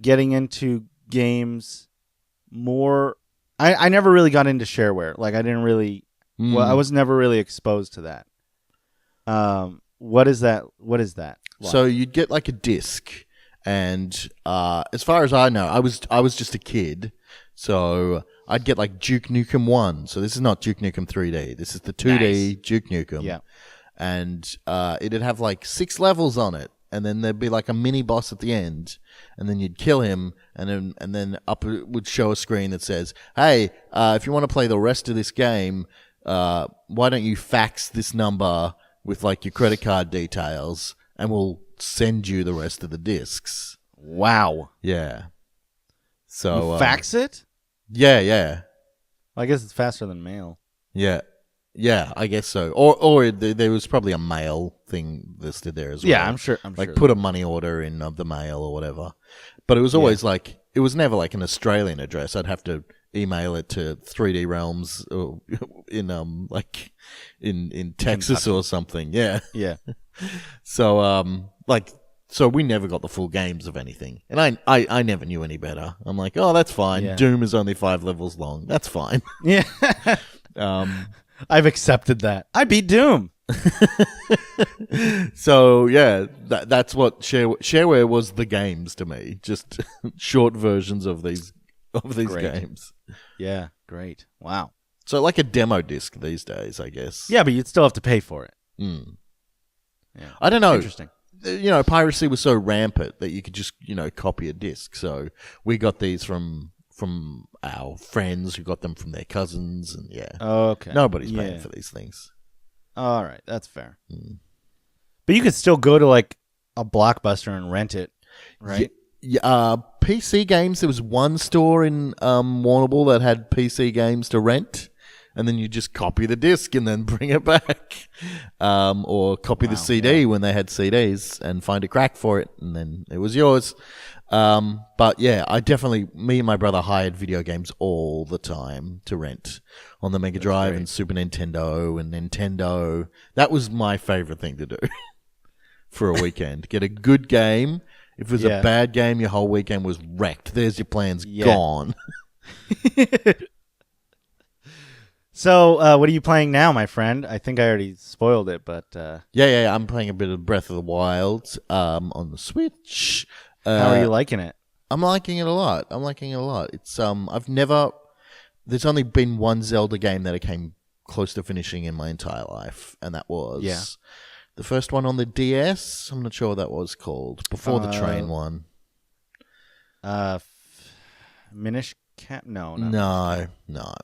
[SPEAKER 1] getting into games more. I never really got into shareware. Like I didn't really. Well, I was never really exposed to that. What is that? What is that? Like?
[SPEAKER 2] So you'd get like a disc, and as far as I know, I was just a kid, so I'd get like Duke Nukem 1. So this is not Duke Nukem 3D. This is the 2D Duke Nukem.
[SPEAKER 1] Yeah.
[SPEAKER 2] And it'd have like 6 levels on it, and then there'd be like a mini boss at the end, and then you'd kill him, and then up it would show a screen that says, "Hey, if you want to play the rest of this game, why don't you fax this number with like your credit card details, and we'll send you the rest of the discs."
[SPEAKER 1] Wow.
[SPEAKER 2] Yeah. So
[SPEAKER 1] you fax it?
[SPEAKER 2] Yeah.
[SPEAKER 1] Well, I guess it's faster than mail.
[SPEAKER 2] Yeah. Yeah, I guess so. Or there was probably a mail thing listed there as well.
[SPEAKER 1] Yeah, I'm sure.
[SPEAKER 2] Like put a money order in of the mail or whatever. But it was always like, it was never like an Australian address. I'd have to email it to 3D Realms or in Texas or something. Yeah.
[SPEAKER 1] Yeah.
[SPEAKER 2] So so we never got the full games of anything. And I never knew any better. I'm like, oh, that's fine.
[SPEAKER 1] Yeah.
[SPEAKER 2] Doom is only 5 levels long. That's fine.
[SPEAKER 1] Yeah. I've accepted that. I beat Doom.
[SPEAKER 2] So yeah, that's what shareware was. The games to me, just short versions of these games.
[SPEAKER 1] Yeah, great. Wow.
[SPEAKER 2] So like a demo disc these days, I guess.
[SPEAKER 1] Yeah, but you'd still have to pay for it.
[SPEAKER 2] Mm.
[SPEAKER 1] Yeah.
[SPEAKER 2] I don't know.
[SPEAKER 1] Interesting.
[SPEAKER 2] Piracy was so rampant that you could just copy a disc. So we got these from our friends who got them from their cousins, and
[SPEAKER 1] okay.
[SPEAKER 2] Nobody's paying for these things.
[SPEAKER 1] All right, that's fair. Mm. But you could still go to like a Blockbuster and rent it, right?
[SPEAKER 2] Yeah. PC games. There was one store in Warrnambool that had PC games to rent, and then you just copy the disc and then bring it back, or copy the CD when they had CDs and find a crack for it, and then it was yours. But yeah, me and my brother hired video games all the time to rent on the Mega Drive and Super Nintendo and Nintendo. That was my favorite thing to do for a weekend. Get a good game. If it was a bad game, your whole weekend was wrecked. There's your plans gone.
[SPEAKER 1] So, what are you playing now, my friend? I think I already spoiled it, but
[SPEAKER 2] yeah, I'm playing a bit of Breath of the Wild on the Switch.
[SPEAKER 1] How are you liking it?
[SPEAKER 2] I'm liking it a lot. It's there's only been one Zelda game that I came close to finishing in my entire life, and that was the first one on the DS. I'm not sure what that was called. Before the train one.
[SPEAKER 1] Minish Cap? No.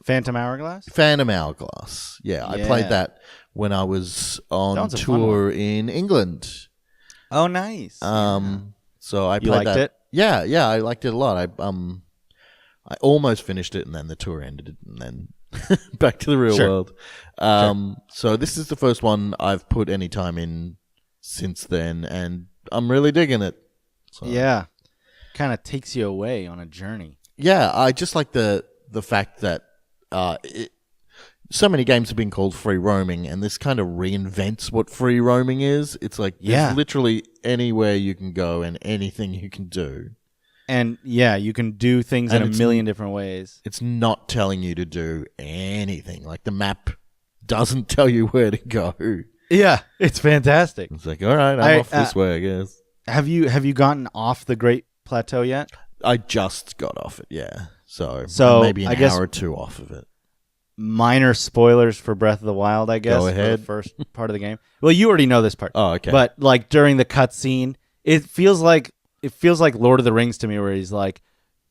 [SPEAKER 1] Phantom Hourglass?
[SPEAKER 2] Phantom Hourglass. Yeah, I played that when I was on tour in England.
[SPEAKER 1] Oh, nice.
[SPEAKER 2] So I played
[SPEAKER 1] you liked
[SPEAKER 2] that.
[SPEAKER 1] It?
[SPEAKER 2] Yeah, I liked it a lot. I almost finished it, and then the tour ended, and then back to the real world. So this is the first one I've put any time in since then, and I'm really digging it. So.
[SPEAKER 1] Yeah, kind of takes you away on a journey.
[SPEAKER 2] Yeah, I just like the fact that so many games have been called free roaming, and this kind of reinvents what free roaming is. It's like there's literally anywhere you can go and anything you can do.
[SPEAKER 1] And you can do things in a million different ways.
[SPEAKER 2] It's not telling you to do anything. Like the map doesn't tell you where to go.
[SPEAKER 1] Yeah, it's fantastic.
[SPEAKER 2] It's like, all right, I'm off this way, I guess.
[SPEAKER 1] Have you gotten off the Great Plateau yet?
[SPEAKER 2] I just got off it, yeah. So maybe an hour or two off of it.
[SPEAKER 1] Minor spoilers for Breath of the Wild, I guess.
[SPEAKER 2] Go ahead.
[SPEAKER 1] For the first part of the game. Well, you already know this part.
[SPEAKER 2] Oh, okay.
[SPEAKER 1] But like during the cutscene, it feels like Lord of the Rings to me, where he's like,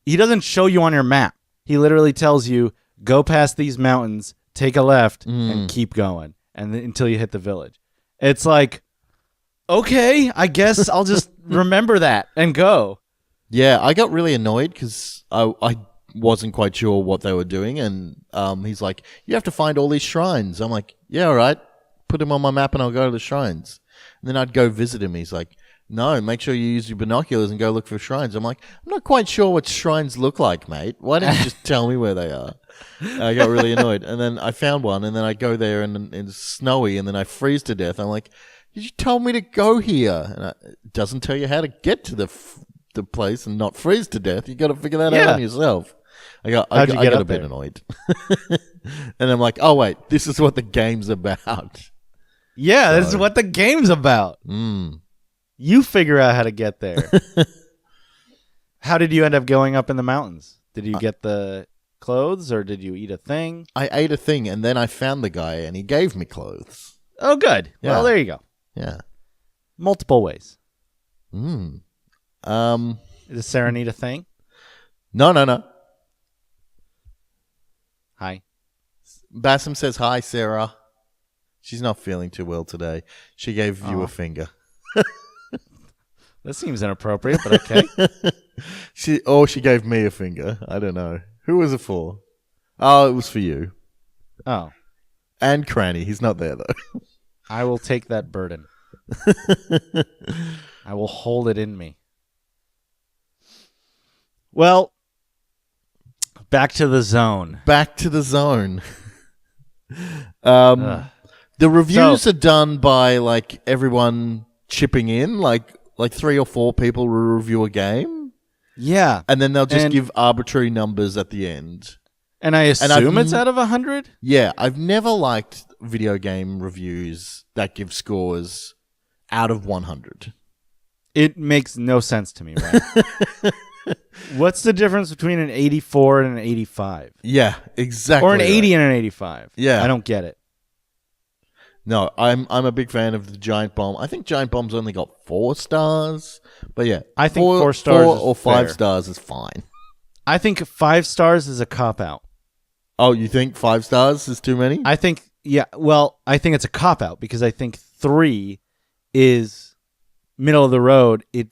[SPEAKER 1] he doesn't show you on your map. He literally tells you, go past these mountains, take a left, and keep going, and until you hit the village. It's like, okay, I guess I'll just remember that and go.
[SPEAKER 2] Yeah, I got really annoyed because I wasn't quite sure what they were doing, and he's like, you have to find all these shrines. I'm like, yeah, all right, put him on my map and I'll go to the shrines. And then I'd go visit him. He's like, no, make sure you use your binoculars and go look for shrines. I'm like, I'm not quite sure what shrines look like, mate. Why don't you just tell me where they are? I got really annoyed. And then I found one, and then I go there, and it's snowy, and then I freeze to death. I'm like, did you tell me to go here? And it doesn't tell you how to get to the place and not freeze to death. You got to figure that out on yourself. I got a bit annoyed. And I'm like, oh, wait, this is what the game's about.
[SPEAKER 1] Yeah, this is what the game's about. You figure out how to get there. How did you end up going up in the mountains? Did you get the clothes, or did you eat a thing?
[SPEAKER 2] I ate a thing, and then I found the guy, and he gave me clothes.
[SPEAKER 1] Oh, good.
[SPEAKER 2] Yeah.
[SPEAKER 1] Well, there you go.
[SPEAKER 2] Yeah.
[SPEAKER 1] Multiple ways.
[SPEAKER 2] Is
[SPEAKER 1] Sarah need a thing?
[SPEAKER 2] No.
[SPEAKER 1] Hi.
[SPEAKER 2] Bassem says hi, Sarah. She's not feeling too well today. She gave you a finger.
[SPEAKER 1] That seems inappropriate, but okay.
[SPEAKER 2] She gave me a finger. I don't know. Who was it for? Oh, it was for you.
[SPEAKER 1] Oh.
[SPEAKER 2] And Cranny. He's not there, though.
[SPEAKER 1] I will take that burden. I will hold it in me. Well, back to the zone.
[SPEAKER 2] Back to the zone. The reviews are done by like everyone chipping in, like 3 or 4 people will review a game.
[SPEAKER 1] Yeah.
[SPEAKER 2] And then they'll just give arbitrary numbers at the end.
[SPEAKER 1] And I assume it's out of 100?
[SPEAKER 2] Yeah, I've never liked video game reviews that give scores out of 100.
[SPEAKER 1] It makes no sense to me, right? What's the difference between an 84 and an 85?
[SPEAKER 2] Yeah, exactly.
[SPEAKER 1] Or an 80 and an 85?
[SPEAKER 2] Yeah.
[SPEAKER 1] I don't get it.
[SPEAKER 2] No, I'm a big fan of the Giant Bomb. I think Giant Bomb's only got 4 stars. But yeah,
[SPEAKER 1] I think 4 stars
[SPEAKER 2] 4
[SPEAKER 1] is
[SPEAKER 2] or 5
[SPEAKER 1] fair.
[SPEAKER 2] stars is fine.
[SPEAKER 1] I think 5 stars is a cop-out.
[SPEAKER 2] Oh, you think 5 stars is too many?
[SPEAKER 1] I think it's a cop-out because I think 3 is middle of the road. It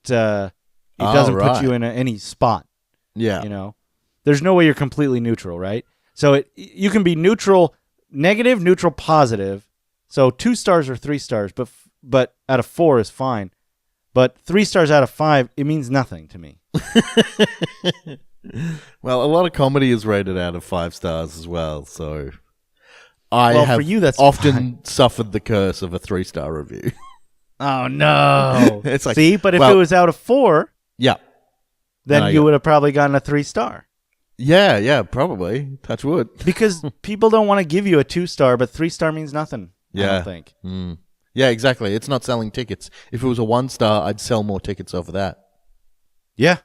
[SPEAKER 1] doesn't put you in any spot.
[SPEAKER 2] Yeah.
[SPEAKER 1] You know, there's no way you're completely neutral, right? So you can be neutral, negative, neutral, positive. So 2 stars or 3 stars, but out of 4 is fine. But 3 stars out of 5, it means nothing to me.
[SPEAKER 2] Well, a lot of comedy is rated out of 5 stars as well. So I have
[SPEAKER 1] for you, that's
[SPEAKER 2] often
[SPEAKER 1] fine.
[SPEAKER 2] Suffered the curse of a 3-star review.
[SPEAKER 1] Oh no!
[SPEAKER 2] It's like,
[SPEAKER 1] see, but if it was out of 4,
[SPEAKER 2] yeah,
[SPEAKER 1] then you would have probably gotten a 3-star.
[SPEAKER 2] Yeah, probably. Touch wood.
[SPEAKER 1] Because people don't want to give you a 2-star, but 3-star means nothing.
[SPEAKER 2] Yeah.
[SPEAKER 1] I don't think.
[SPEAKER 2] Yeah, exactly. It's not selling tickets. If it was a 1-star, I'd sell more tickets over that.
[SPEAKER 1] Yeah.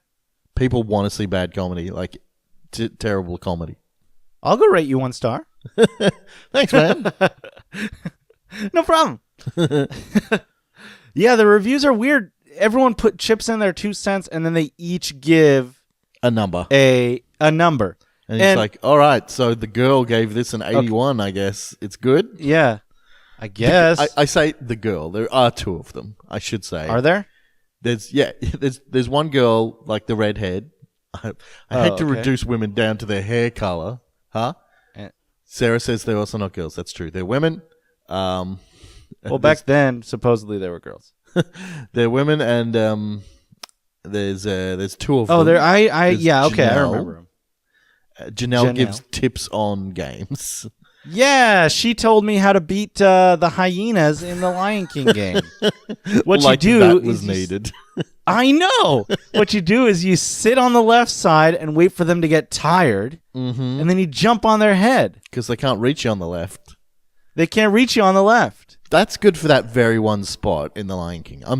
[SPEAKER 2] People want to see bad comedy, like terrible comedy.
[SPEAKER 1] I'll go rate you 1 star.
[SPEAKER 2] Thanks, man.
[SPEAKER 1] No problem. Yeah, the reviews are weird. Everyone chips in their 2 cents, and then they each give
[SPEAKER 2] a number.
[SPEAKER 1] A number.
[SPEAKER 2] And it's like, all right, so the girl gave this an 81, I guess. It's good?
[SPEAKER 1] Yeah, I guess.
[SPEAKER 2] I say the girl. There are 2 of them, I should say.
[SPEAKER 1] Are there?
[SPEAKER 2] There's one girl, like the redhead. I hate to reduce women down to their hair color. Huh? Sarah says they're also not girls. That's true. They're women.
[SPEAKER 1] Well, back then, supposedly they were girls.
[SPEAKER 2] They're women, and there's 2 of them.
[SPEAKER 1] Oh, there. I
[SPEAKER 2] Janelle.
[SPEAKER 1] I remember them.
[SPEAKER 2] Janelle gives tips on games.
[SPEAKER 1] Yeah, she told me how to beat the hyenas in the Lion King game. What
[SPEAKER 2] like
[SPEAKER 1] you do
[SPEAKER 2] that was
[SPEAKER 1] is
[SPEAKER 2] needed.
[SPEAKER 1] I know. What you do is you sit on the left side and wait for them to get tired, and then you jump on their head.
[SPEAKER 2] Because they can't reach you on the left.
[SPEAKER 1] They can't reach you on the left.
[SPEAKER 2] That's good for that very one spot in the Lion King. I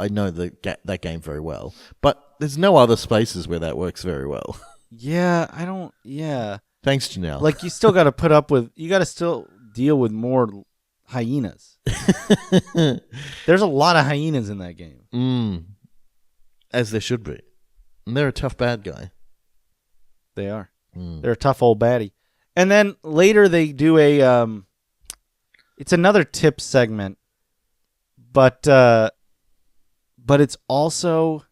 [SPEAKER 2] know that game very well, but there's no other spaces where that works very well.
[SPEAKER 1] Yeah, I don't. Yeah.
[SPEAKER 2] Thanks, Janelle.
[SPEAKER 1] Like you still got to still deal with more hyenas. There's a lot of hyenas in that game.
[SPEAKER 2] As there should be. And they're a tough bad guy.
[SPEAKER 1] They are. They're a tough old baddie. And then later they do a it's another tip segment, but it's also,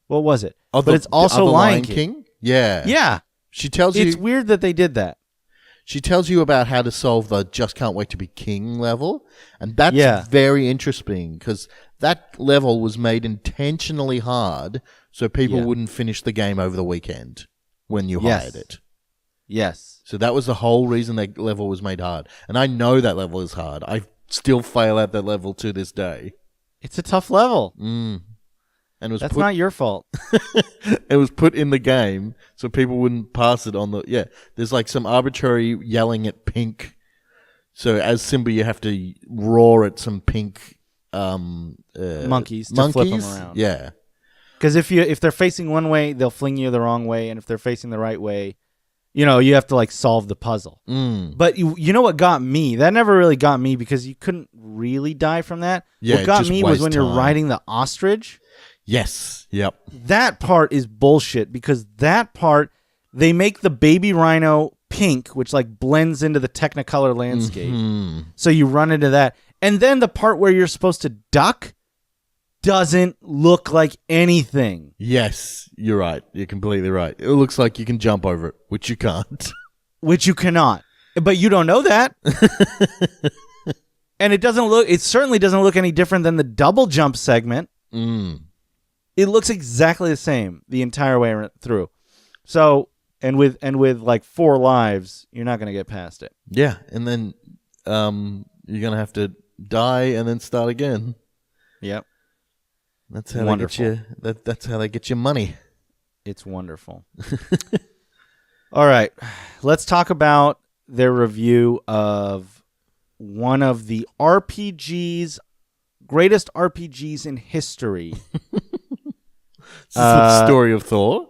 [SPEAKER 1] what was it?
[SPEAKER 2] Oh,
[SPEAKER 1] but it's also Lion King.
[SPEAKER 2] Yeah.
[SPEAKER 1] Yeah.
[SPEAKER 2] She tells you
[SPEAKER 1] It's weird that they did that.
[SPEAKER 2] She tells you about how to solve the just can't wait to be king level. And that's very interesting because that level was made intentionally hard so people wouldn't finish the game over the weekend when you hired it.
[SPEAKER 1] Yes.
[SPEAKER 2] So that was the whole reason that level was made hard. And I know that level is hard. I still fail at that level to this day.
[SPEAKER 1] It's a tough level.
[SPEAKER 2] And
[SPEAKER 1] that's not your fault.
[SPEAKER 2] It was put in the game so people wouldn't pass it on the... Yeah, there's like some arbitrary yelling at pink. So as Simba, you have to roar at some pink...
[SPEAKER 1] monkeys to flip them around.
[SPEAKER 2] Yeah.
[SPEAKER 1] Because if they're facing one way, they'll fling you the wrong way. And if they're facing the right way, you have to like solve the puzzle. But you know what got me? That never really got me because you couldn't really die from that.
[SPEAKER 2] Yeah,
[SPEAKER 1] what got me was when you're riding the ostrich.
[SPEAKER 2] Yes. Yep.
[SPEAKER 1] That part is bullshit because that part, they make the baby rhino pink, which like blends into the Technicolor landscape. So you run into that. And then the part where you're supposed to duck doesn't look like anything.
[SPEAKER 2] Yes, you're right. You're completely right. It looks like you can jump over it, which you can't.
[SPEAKER 1] Which you cannot. But you don't know that. And it certainly doesn't look any different than the double jump segment. It looks exactly the same the entire way through. So, and with like 4 lives, you're not going to get past it.
[SPEAKER 2] Yeah, and then you're going to have to die and then start again.
[SPEAKER 1] Yep.
[SPEAKER 2] That's how they get you. That's how they get you money.
[SPEAKER 1] It's wonderful. All right, let's talk about their review of one of the greatest RPGs in history.
[SPEAKER 2] Is this the story of Thor?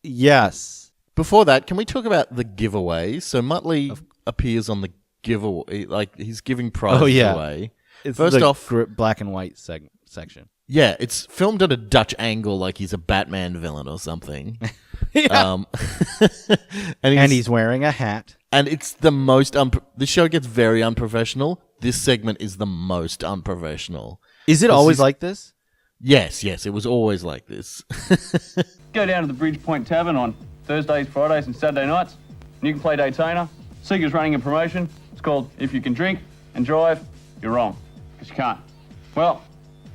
[SPEAKER 1] Yes.
[SPEAKER 2] Before that, can we talk about the giveaway? So Muttley appears on the giveaway, like he's giving prizes away.
[SPEAKER 1] It's
[SPEAKER 2] First off,
[SPEAKER 1] black and white section.
[SPEAKER 2] Yeah, it's filmed at a Dutch angle, like he's a Batman villain or something.
[SPEAKER 1] And he's wearing a hat.
[SPEAKER 2] And it's the most... the show gets very unprofessional. This segment is the most unprofessional.
[SPEAKER 1] Is it always like this?
[SPEAKER 2] Yes, it was always like this.
[SPEAKER 9] Go down to the Bridgepoint Tavern on Thursdays, Fridays and Saturday nights. And you can play Daytona. Seeker's running a promotion. It's called If You Can Drink and Drive, You're Wrong. Because you can't. Well,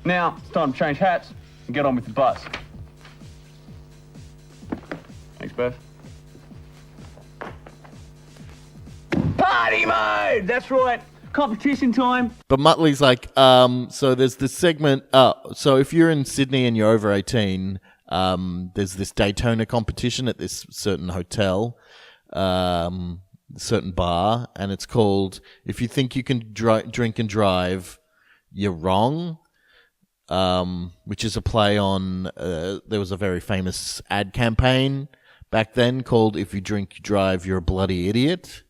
[SPEAKER 9] now it's time to change hats and get on with the bus. Thanks, Beth. Party mode! That's right. Competition time.
[SPEAKER 2] But Muttley's like, so there's this segment. So if you're in Sydney and you're over 18, there's this Daytona competition at this certain hotel, certain bar, and it's called If You Think You Can Drink and Drive, You're Wrong, which is a play on, there was a very famous ad campaign back then called If You Drink, You Drive, You're a Bloody Idiot.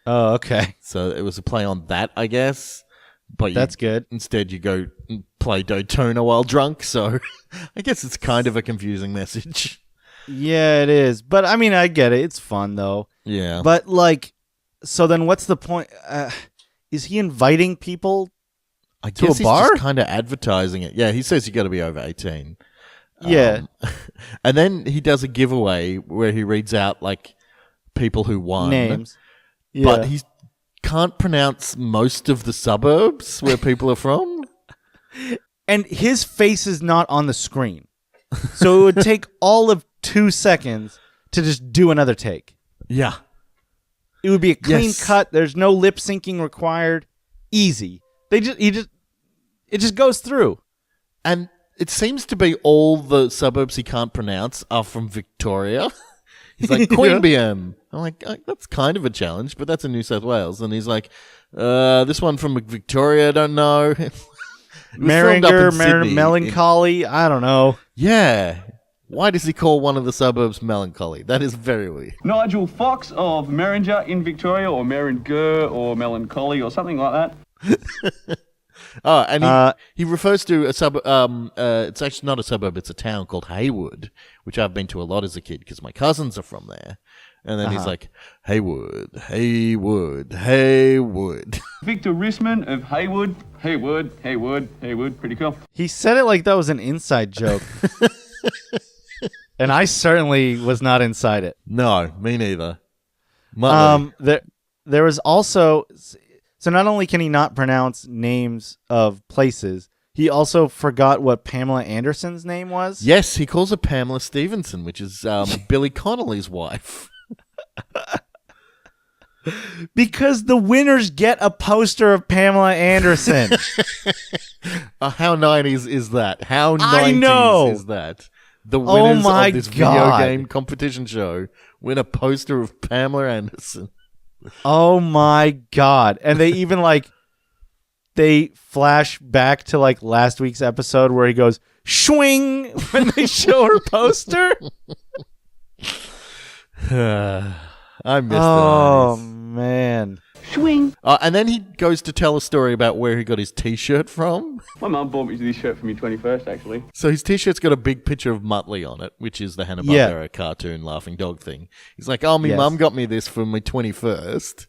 [SPEAKER 1] Oh, okay.
[SPEAKER 2] So it was a play on that, I guess. But
[SPEAKER 1] that's good.
[SPEAKER 2] Instead, you go and play Daytona while drunk. So I guess it's kind of a confusing message.
[SPEAKER 1] Yeah, it is. But I mean, I get it. It's fun, though.
[SPEAKER 2] Yeah.
[SPEAKER 1] But so then what's the point? Is he inviting people
[SPEAKER 2] I
[SPEAKER 1] to
[SPEAKER 2] guess
[SPEAKER 1] a bar?
[SPEAKER 2] He's just kind of advertising it. Yeah, he says you got to be over 18.
[SPEAKER 1] Yeah.
[SPEAKER 2] And then he does a giveaway where he reads out like people who won.
[SPEAKER 1] Names. Yeah.
[SPEAKER 2] But he can't pronounce most of the suburbs where people are from.
[SPEAKER 1] And his face is not on the screen. So it would take all of 2 seconds to just do another take.
[SPEAKER 2] Yeah.
[SPEAKER 1] It would be a clean cut. There's no lip syncing required. Easy. It just goes through.
[SPEAKER 2] And it seems to be all the suburbs he can't pronounce are from Victoria. He's like, Queanbeyan. I'm like, that's kind of a challenge, but that's in New South Wales. And he's like, this one from Victoria, I don't know.
[SPEAKER 1] Maringer, Melancholy, I don't know.
[SPEAKER 2] Yeah. Why does he call one of the suburbs Melancholy? That is very weird.
[SPEAKER 9] Nigel Fox of Maringer in Victoria, or Maringer, or Melancholy, or something like that.
[SPEAKER 2] Oh, and he refers to a suburb. It's actually not a suburb; it's a town called Haywood, which I've been to a lot as a kid because my cousins are from there. And then he's like, Haywood, Haywood, Haywood.
[SPEAKER 9] Victor Risman of Haywood. Pretty cool.
[SPEAKER 1] He said it like that was an inside joke. And I certainly was not inside it.
[SPEAKER 2] No, me neither.
[SPEAKER 1] There was also... So not only can he not pronounce names of places, he also forgot what Pamela Anderson's name was.
[SPEAKER 2] Yes, he calls her Pamela Stevenson, which is Billy Connolly's wife.
[SPEAKER 1] Because the winners get a poster of Pamela Anderson.
[SPEAKER 2] How 90s is that? How 90s
[SPEAKER 1] I know.
[SPEAKER 2] is that? The winners
[SPEAKER 1] my
[SPEAKER 2] of this
[SPEAKER 1] God.
[SPEAKER 2] video game competition show win a poster of Pamela Anderson.
[SPEAKER 1] Oh my God. And they even they flash back to last week's episode where he goes, swing, when they show her poster.
[SPEAKER 2] I missed
[SPEAKER 1] Oh,
[SPEAKER 2] those.
[SPEAKER 1] man.
[SPEAKER 9] Swing.
[SPEAKER 2] And then he goes to tell a story about where he got his T-shirt from.
[SPEAKER 9] My mum bought me this shirt for me 21st, actually.
[SPEAKER 2] So his T-shirt's got a big picture of Muttley on it, which is the Hanna-Barbera cartoon laughing dog thing. He's like, "Oh, my mum got me this for my 21st."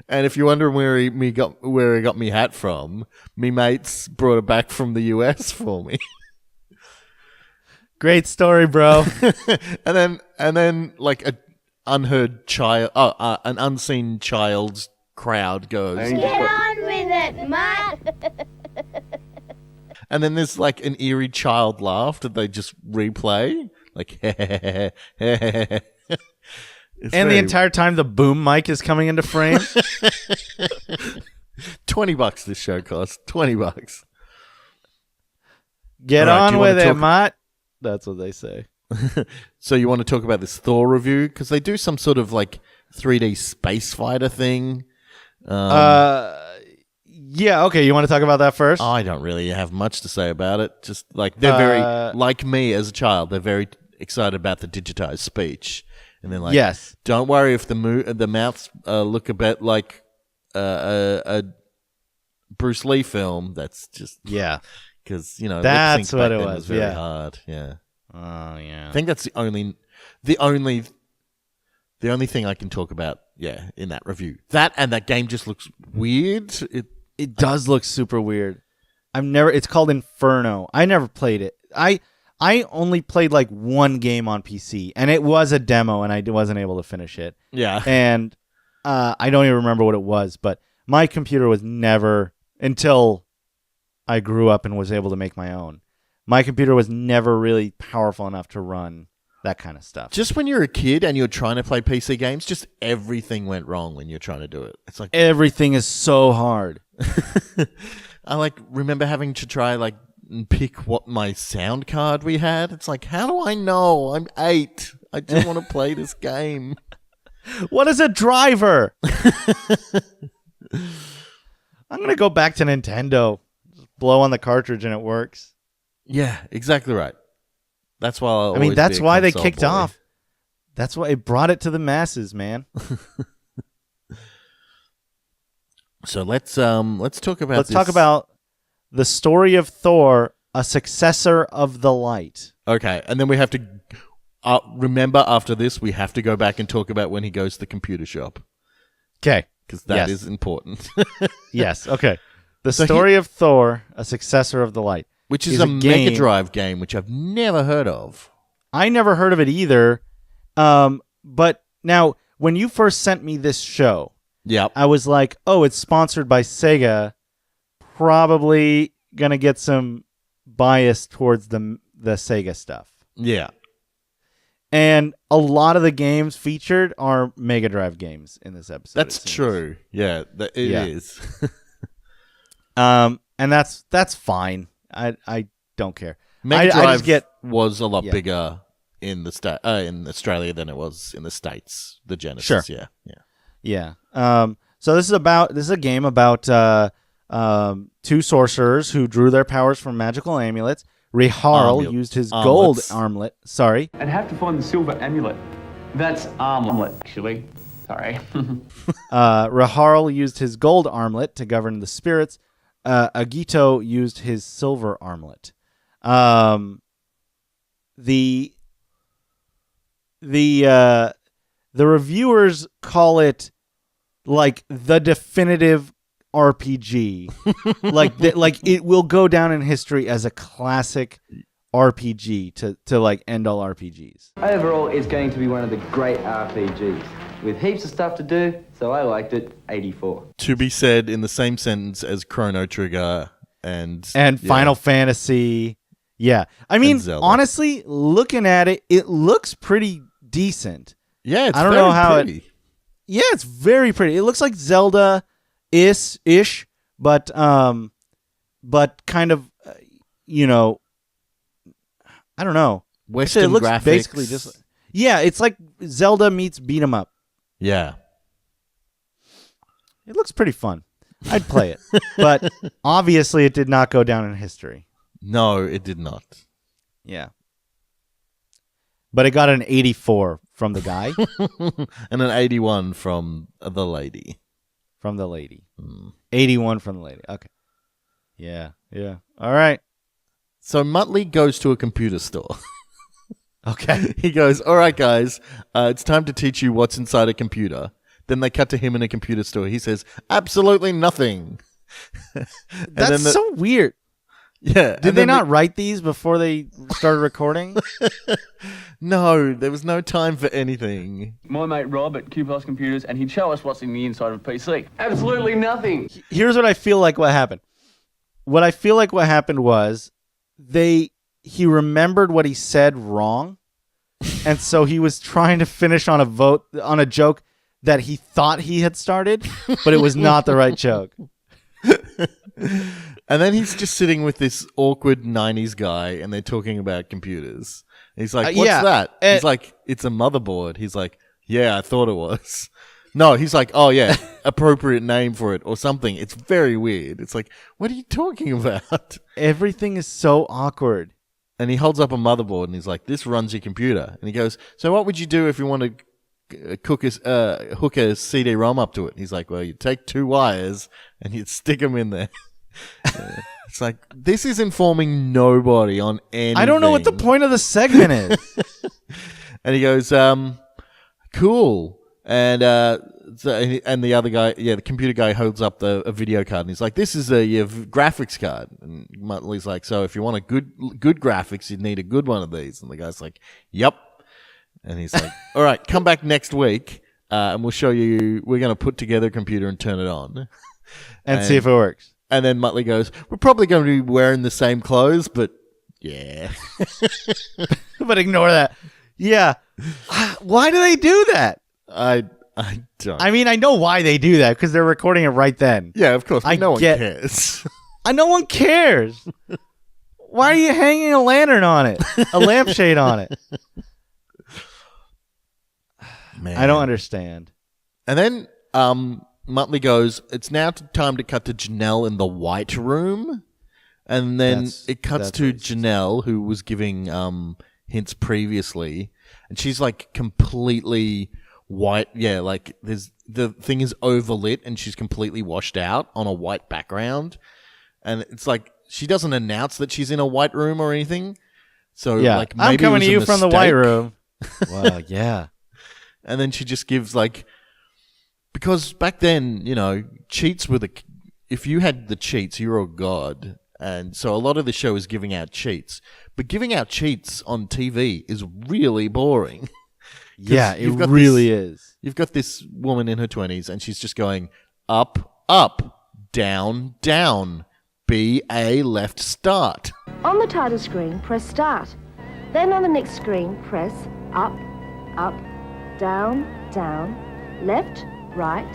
[SPEAKER 2] And if you're wondering where he got me hat from, me mates brought it back from the US for me.
[SPEAKER 1] Great story, bro.
[SPEAKER 2] and then like a unheard child, an unseen child's crowd goes,
[SPEAKER 10] "Get on with it, Matt."
[SPEAKER 2] and then there's like an eerie child laugh that they just replay, like.
[SPEAKER 1] And the entire time the boom mic is coming into frame.
[SPEAKER 2] $20 this show costs. $20.
[SPEAKER 1] Get
[SPEAKER 2] All right,
[SPEAKER 1] on
[SPEAKER 2] do you wanna
[SPEAKER 1] with it,
[SPEAKER 2] talk-
[SPEAKER 1] Matt. That's what they say.
[SPEAKER 2] So you want to talk about this Thor review? Because they do some sort of like 3D space fighter thing.
[SPEAKER 1] Yeah, okay. You want to talk about that first?
[SPEAKER 2] I don't really have much to say about it. Just like they're very, like me as a child, they're very excited about the digitized speech. And then like,
[SPEAKER 1] yes.
[SPEAKER 2] Don't worry if the mouths look a bit like a Bruce Lee film. That's just because
[SPEAKER 1] that's
[SPEAKER 2] lip sync
[SPEAKER 1] what
[SPEAKER 2] back
[SPEAKER 1] it
[SPEAKER 2] then
[SPEAKER 1] was.
[SPEAKER 2] very hard. Yeah.
[SPEAKER 1] Oh yeah.
[SPEAKER 2] I think that's the only thing I can talk about. Yeah, in that review, that game just looks weird.
[SPEAKER 1] It does look super weird. It's called Inferno. I never played it. I only played like one game on PC, and it was a demo, and I wasn't able to finish it.
[SPEAKER 2] Yeah.
[SPEAKER 1] And I don't even remember what it was, but my computer was never, until I grew up and was able to make my own, my computer was never really powerful enough to run that kind of stuff.
[SPEAKER 2] Just when you're a kid and you're trying to play PC games, just everything went wrong when you're trying to do it. It's like
[SPEAKER 1] everything is so hard.
[SPEAKER 2] I remember having to try and pick what my sound card we had. It's like, how do I know? I'm 8. I just want to play this game.
[SPEAKER 1] What is a driver? I'm going to go back to Nintendo. Just blow on the cartridge and it works.
[SPEAKER 2] Yeah, exactly right. That's why
[SPEAKER 1] that's why they kicked off. That's why it brought it to the masses, man.
[SPEAKER 2] So let's talk about
[SPEAKER 1] Let's talk about the story of Thor, a successor of the light.
[SPEAKER 2] Okay, and then we have to remember after this we have to go back and talk about when he goes to the computer shop.
[SPEAKER 1] Okay,
[SPEAKER 2] because that is important.
[SPEAKER 1] Yes. Okay. The story of Thor, a successor of the light,
[SPEAKER 2] which is a Mega Drive game, which I've never heard of.
[SPEAKER 1] I never heard of it either. But now, when you first sent me this show, I was like, oh, it's sponsored by Sega. Probably gonna get some bias towards the Sega stuff.
[SPEAKER 2] Yeah.
[SPEAKER 1] And a lot of the games featured are Mega Drive games in this episode.
[SPEAKER 2] That's true. Yeah, it is.
[SPEAKER 1] And that's fine. I don't care.
[SPEAKER 2] Mega Drive
[SPEAKER 1] I just get,
[SPEAKER 2] was a lot bigger in in Australia than it was in the States. The Genesis,
[SPEAKER 1] Sure.
[SPEAKER 2] yeah.
[SPEAKER 1] So this is a game about two sorcerers who drew their powers from magical amulets. Riharl used his gold armlet. Sorry.
[SPEAKER 9] And have to find the silver amulet. That's armlet, actually. Sorry.
[SPEAKER 1] Raharl used his gold armlet to govern the spirits. Agito used his silver armlet. The reviewers call it like the definitive RPG. like it will go down in history as a classic RPG to like end all RPGs.
[SPEAKER 4] Overall, it's going to be one of the great RPGs with heaps of stuff to do, so I liked it 84.
[SPEAKER 2] To be said in the same sentence as Chrono Trigger and
[SPEAKER 1] Final Fantasy. Yeah. I mean, honestly, looking at it, it looks pretty decent.
[SPEAKER 2] Yeah, it's
[SPEAKER 1] I don't know how
[SPEAKER 2] pretty.
[SPEAKER 1] Yeah, it's very pretty. It looks like Zelda ish, but kind of I don't know.
[SPEAKER 2] Western
[SPEAKER 1] it looks
[SPEAKER 2] graphics.
[SPEAKER 1] Basically just it's like Zelda meets beat 'em up.
[SPEAKER 2] Yeah.
[SPEAKER 1] It looks pretty fun. I'd play it. But obviously it did not go down in history.
[SPEAKER 2] No, it did not.
[SPEAKER 1] Yeah. But it got an 84 from the guy.
[SPEAKER 2] And an 81 from the lady.
[SPEAKER 1] From the lady. 81 from the lady. Okay. Yeah. All right.
[SPEAKER 2] So Muttley goes to a computer store.
[SPEAKER 1] Okay.
[SPEAKER 2] He goes, all right, guys, it's time to teach you what's inside a computer. Then they cut to him in a computer store. He says, absolutely nothing.
[SPEAKER 1] That's so weird.
[SPEAKER 2] Yeah.
[SPEAKER 1] Did they not write these before they started recording?
[SPEAKER 2] No, there was no time for anything.
[SPEAKER 9] My mate Rob at Q Plus Computers, and he'd show us what's in the inside of a PC.
[SPEAKER 8] Absolutely nothing.
[SPEAKER 1] Here's what I feel like what happened. What I feel like what happened was he remembered what he said wrong, and so he was trying to finish on a joke that he thought he had started, but it was not the right joke.
[SPEAKER 2] And then he's just sitting with this awkward 90s guy, and they're talking about computers. He's like, what's that? He's like, it's a motherboard. He's like, yeah, I thought it was. No, he's like, oh, yeah, appropriate name for it or something. It's very weird. It's like, what are you talking about?
[SPEAKER 1] Everything is so awkward.
[SPEAKER 2] And he holds up a motherboard, and he's like, this runs your computer. And he goes, so what would you do if you want to hook a CD-ROM up to it? He's like, well, you take 2 wires, and you'd stick them in there. It's like, this is informing nobody on anything.
[SPEAKER 1] I don't know what the point of the segment is.
[SPEAKER 2] And he goes, cool. And and the other guy, the computer guy holds up a video card, and he's like, this is your graphics card. And Muttley's like, so if you want a good graphics, you'd need a good one of these. And the guy's like, yep. And he's like, all right, come back next week, and we'll show you, we're going to put together a computer and turn it on.
[SPEAKER 1] and see if it works.
[SPEAKER 2] And then Muttley goes, we're probably going to be wearing the same clothes, but yeah.
[SPEAKER 1] But ignore that. Yeah. Why do they do that?
[SPEAKER 2] I don't.
[SPEAKER 1] I mean, I know why they do that, because they're recording it right then.
[SPEAKER 2] Yeah, of course. No one cares.
[SPEAKER 1] No one cares. Why are you hanging a lantern on it? A lampshade on it?
[SPEAKER 2] Man.
[SPEAKER 1] I don't understand.
[SPEAKER 2] And then Muttley goes, it's now time to cut to Janelle in the White Room. And then it cuts to Janelle, who was giving hints previously. And she's like completely white. Yeah, like the thing is overlit and she's completely washed out on a white background. And it's like she doesn't announce that she's in a white room or anything. So like maybe
[SPEAKER 1] I'm coming to you
[SPEAKER 2] from
[SPEAKER 1] the white room. Well, yeah.
[SPEAKER 2] And then she just gives like, because back then, cheats were if you had the cheats, you were a god. And so a lot of the show is giving out cheats. But giving out cheats on TV is really boring.
[SPEAKER 1] Yeah, it really is.
[SPEAKER 2] You've got this woman in her 20s, and she's just going up, up, down, down, B, A, left, start.
[SPEAKER 10] On the title screen, press start. Then on the next screen, press up, up, down, down, left, right,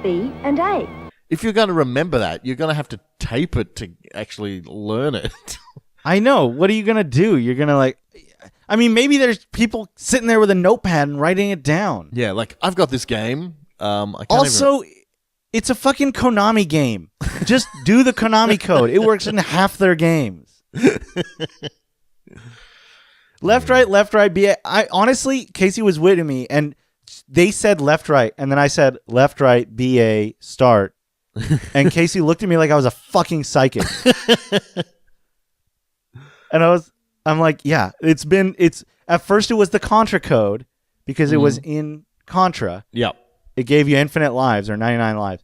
[SPEAKER 10] B and A.
[SPEAKER 2] If you're going to remember that, you're going to have to tape it to actually learn it.
[SPEAKER 1] I know. What are you going to do? You're going to maybe there's people sitting there with a notepad and writing it down.
[SPEAKER 2] Yeah, like, I've got this game.
[SPEAKER 1] It's a fucking Konami game. Just do the Konami code. It works in half their games. Left, right, B. Honestly, Casey was with me, and they said left, right, and then I said left, right, BA, start. And Casey looked at me like I was a fucking psychic. And I'm like, yeah, it's at first it was the Contra code because it was in Contra.
[SPEAKER 2] Yep.
[SPEAKER 1] It gave you infinite lives or 99 lives.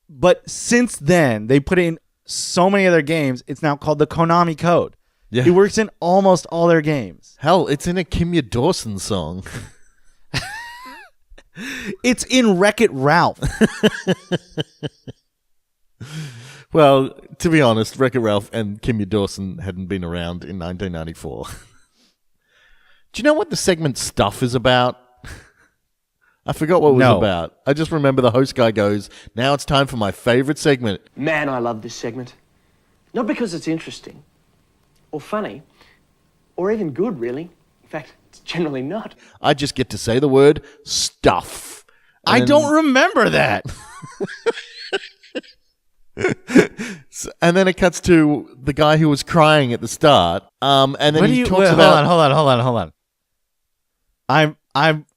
[SPEAKER 1] But since then, they put it in so many of their games, it's now called the Konami code.
[SPEAKER 2] Yeah.
[SPEAKER 1] It works in almost all their games.
[SPEAKER 2] Hell, it's in a Kimya Dawson song.
[SPEAKER 1] It's in Wreck-It Ralph.
[SPEAKER 2] Well, to be honest, Wreck-It Ralph and Kimya Dawson hadn't been around in 1994. Do you know what the segment Stuff is about? I forgot what it was about. I just remember the host guy goes, now it's time for my favorite segment.
[SPEAKER 8] Man, I love this segment. Not because it's interesting, or funny, or even good, really. In fact, it's generally not.
[SPEAKER 2] I just get to say the word stuff.
[SPEAKER 1] I don't remember that.
[SPEAKER 2] And then it cuts to the guy who was crying at the start. And then he talks about...
[SPEAKER 1] Hold on.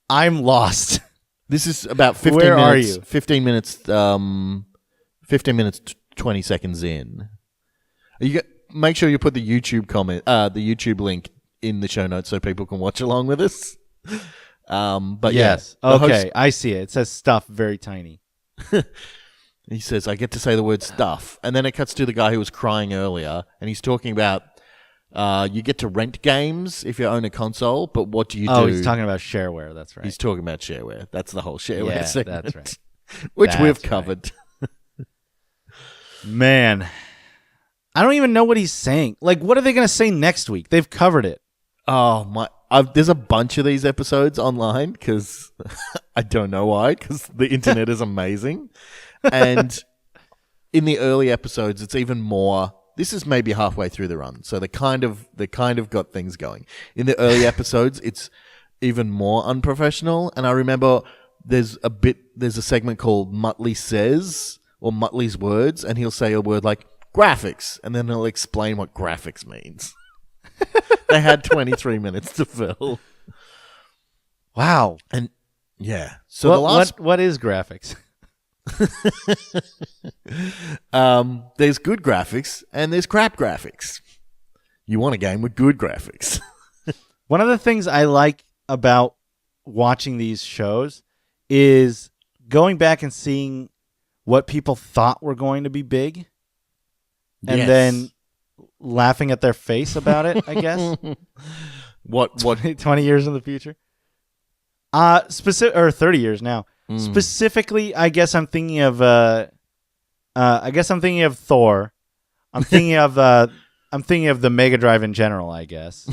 [SPEAKER 1] I'm lost.
[SPEAKER 2] This is about 15
[SPEAKER 1] Where
[SPEAKER 2] minutes.
[SPEAKER 1] are you?
[SPEAKER 2] 15 minutes. 15 minutes. 20 seconds in. Make sure you put the YouTube the YouTube link in the show notes so people can watch along with us. But
[SPEAKER 1] yes,
[SPEAKER 2] yeah,
[SPEAKER 1] okay, I see it. It says stuff very tiny.
[SPEAKER 2] He says, "I get to say the word stuff," and then it cuts to the guy who was crying earlier, and he's talking about you get to rent games if you own a console, but what do you do?
[SPEAKER 1] Oh, he's talking about shareware. That's right.
[SPEAKER 2] He's talking about shareware. That's the whole shareware segment.
[SPEAKER 1] That's right.
[SPEAKER 2] Which we've covered.
[SPEAKER 1] Man, I don't even know what he's saying. Like, what are they going to say next week? They've covered it.
[SPEAKER 2] Oh, my. There's a bunch of these episodes online because I don't know why, because the internet is amazing. And in the early episodes, it's even more. This is maybe halfway through the run, so they kind of got things going. In the early episodes, it's even more unprofessional. And I remember there's a segment called Muttley Says or Muttley's Words, and he'll say a word like graphics, and then he'll explain what graphics means. They had 23 minutes to fill.
[SPEAKER 1] Wow.
[SPEAKER 2] And yeah. So
[SPEAKER 1] what is graphics?
[SPEAKER 2] There's good graphics and there's crap graphics. You want a game with good graphics.
[SPEAKER 1] One of the things I like about watching these shows is going back and seeing what people thought were going to be big and then laughing at their face about it, I guess.
[SPEAKER 2] What
[SPEAKER 1] 20 years in the future? Or 30 years now. Specifically, I guess I'm thinking of Thor. I'm thinking of the Mega Drive in general, I guess.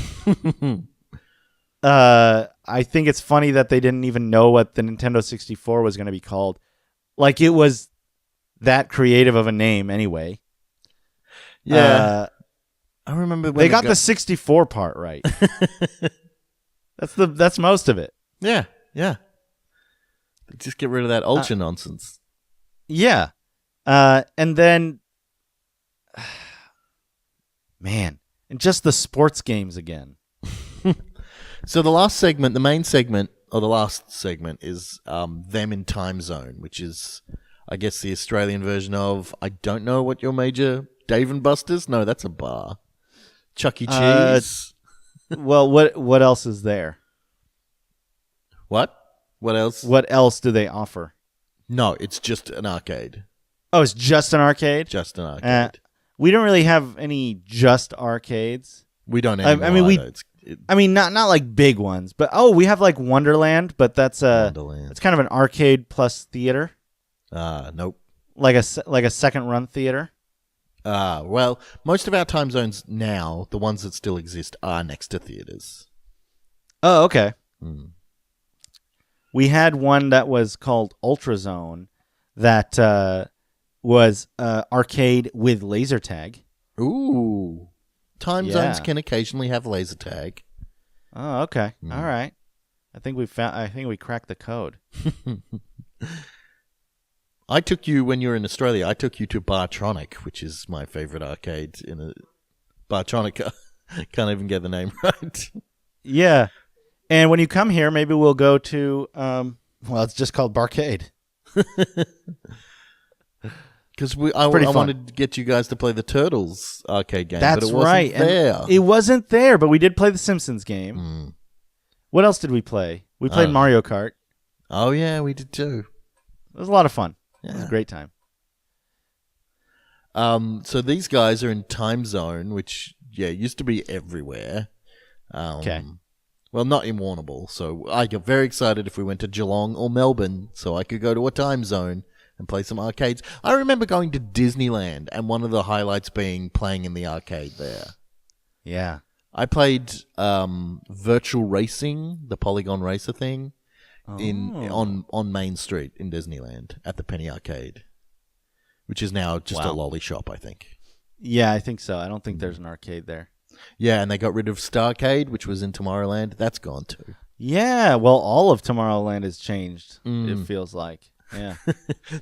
[SPEAKER 1] I think it's funny that they didn't even know what the Nintendo 64 was going to be called. Like, it was that creative of a name anyway.
[SPEAKER 2] Yeah. I remember when
[SPEAKER 1] they got the 64 part right. That's most of it.
[SPEAKER 2] Yeah. Just get rid of that ultra nonsense.
[SPEAKER 1] Yeah. And then man, and just the sports games again.
[SPEAKER 2] So the main segment, or the last segment, is them in Time Zone, which is, I guess, the Australian version of, I don't know what your major Dave and Buster's? No, that's a bar. Chuck E. Cheese.
[SPEAKER 1] Well, what else is there?
[SPEAKER 2] What? What else?
[SPEAKER 1] What else do they offer?
[SPEAKER 2] No, it's just an arcade.
[SPEAKER 1] Oh, it's just an arcade?
[SPEAKER 2] Just an arcade.
[SPEAKER 1] We don't really have any just arcades.
[SPEAKER 2] We don't anymore.
[SPEAKER 1] I mean, not like big ones, but we have like Wonderland, but that's it's kind of an arcade plus theater.
[SPEAKER 2] Nope.
[SPEAKER 1] Like a second run theater.
[SPEAKER 2] Well, most of our time zones now, the ones that still exist, are next to theaters.
[SPEAKER 1] Oh, okay. We had one that was called Ultra Zone that was arcade with laser tag.
[SPEAKER 2] Ooh. Time zones can occasionally have laser tag.
[SPEAKER 1] Oh, okay. All right. I think we cracked the code.
[SPEAKER 2] I took you, when you were in Australia, I took you to Bartronic, which is my favorite arcade Bartronic. Can't even get the name right.
[SPEAKER 1] Yeah. And when you come here, maybe we'll go to Well, it's just called Barcade.
[SPEAKER 2] Because I wanted to get you guys to play the Turtles arcade game.
[SPEAKER 1] That's
[SPEAKER 2] but it wasn't
[SPEAKER 1] right.
[SPEAKER 2] There.
[SPEAKER 1] And it wasn't there, but we did play the Simpsons game. What else did we play? We played Mario Kart.
[SPEAKER 2] Oh, yeah, we did too.
[SPEAKER 1] It was a lot of fun.
[SPEAKER 2] Yeah.
[SPEAKER 1] It was a great time.
[SPEAKER 2] So these guys are in Time Zone, which, used to be everywhere.
[SPEAKER 1] Okay.
[SPEAKER 2] Well, not in Warrnambool. So I got very excited if we went to Geelong or Melbourne so I could go to a Time Zone and play some arcades. I remember going to Disneyland and one of the highlights being playing in the arcade there.
[SPEAKER 1] Yeah.
[SPEAKER 2] I played Virtual Racing, the Polygon Racer thing, on Main Street in Disneyland at the Penny Arcade, which is now just a lolly shop, I think.
[SPEAKER 1] Yeah, I think so. I don't think there's an arcade there.
[SPEAKER 2] Yeah, and they got rid of Starcade, which was in Tomorrowland. That's gone too.
[SPEAKER 1] Yeah, well, all of Tomorrowland has changed, it feels like. Yeah.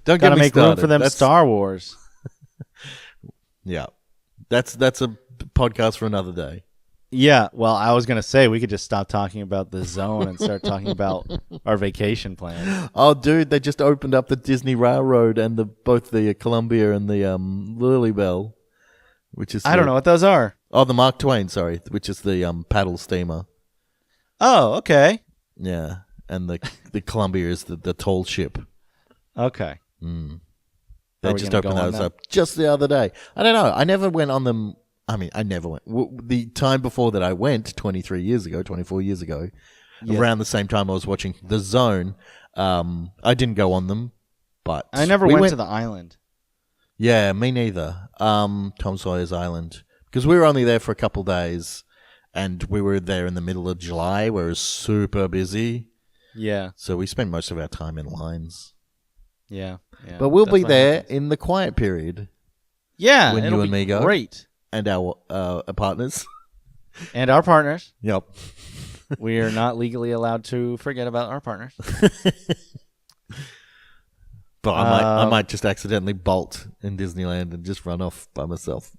[SPEAKER 2] Don't
[SPEAKER 1] Gotta
[SPEAKER 2] get me
[SPEAKER 1] make
[SPEAKER 2] started.
[SPEAKER 1] room for them Star Wars.
[SPEAKER 2] Yeah. That's a podcast for another day.
[SPEAKER 1] Yeah, well, I was going to say we could just stop talking about the zone and start talking about our vacation plans.
[SPEAKER 2] Oh, dude, they just opened up the Disney Railroad and both the Columbia and the Lilybell, which is...
[SPEAKER 1] I don't know what those are.
[SPEAKER 2] Oh, the Mark Twain, sorry, which is the paddle steamer.
[SPEAKER 1] Oh, okay.
[SPEAKER 2] Yeah, and the Columbia is the tall ship.
[SPEAKER 1] Okay.
[SPEAKER 2] They just opened those up just the other day. I don't know. I never went on them. I mean, I never went. The time before that I went, 24 years ago, around the same time I was watching The Zone, I didn't go on them, but...
[SPEAKER 1] I never went to the island.
[SPEAKER 2] Yeah, me neither. Tom Sawyer's Island. Because we were only there for a couple days, and we were there in the middle of July, where it was super busy.
[SPEAKER 1] Yeah.
[SPEAKER 2] So we spent most of our time in lines.
[SPEAKER 1] Yeah.
[SPEAKER 2] But we'll be there in the quiet period.
[SPEAKER 1] Yeah,
[SPEAKER 2] when you and me go.
[SPEAKER 1] Great.
[SPEAKER 2] And our partners.
[SPEAKER 1] And our partners.
[SPEAKER 2] Yep.
[SPEAKER 1] We are not legally allowed to forget about our partners.
[SPEAKER 2] But I might just accidentally bolt in Disneyland and just run off by myself.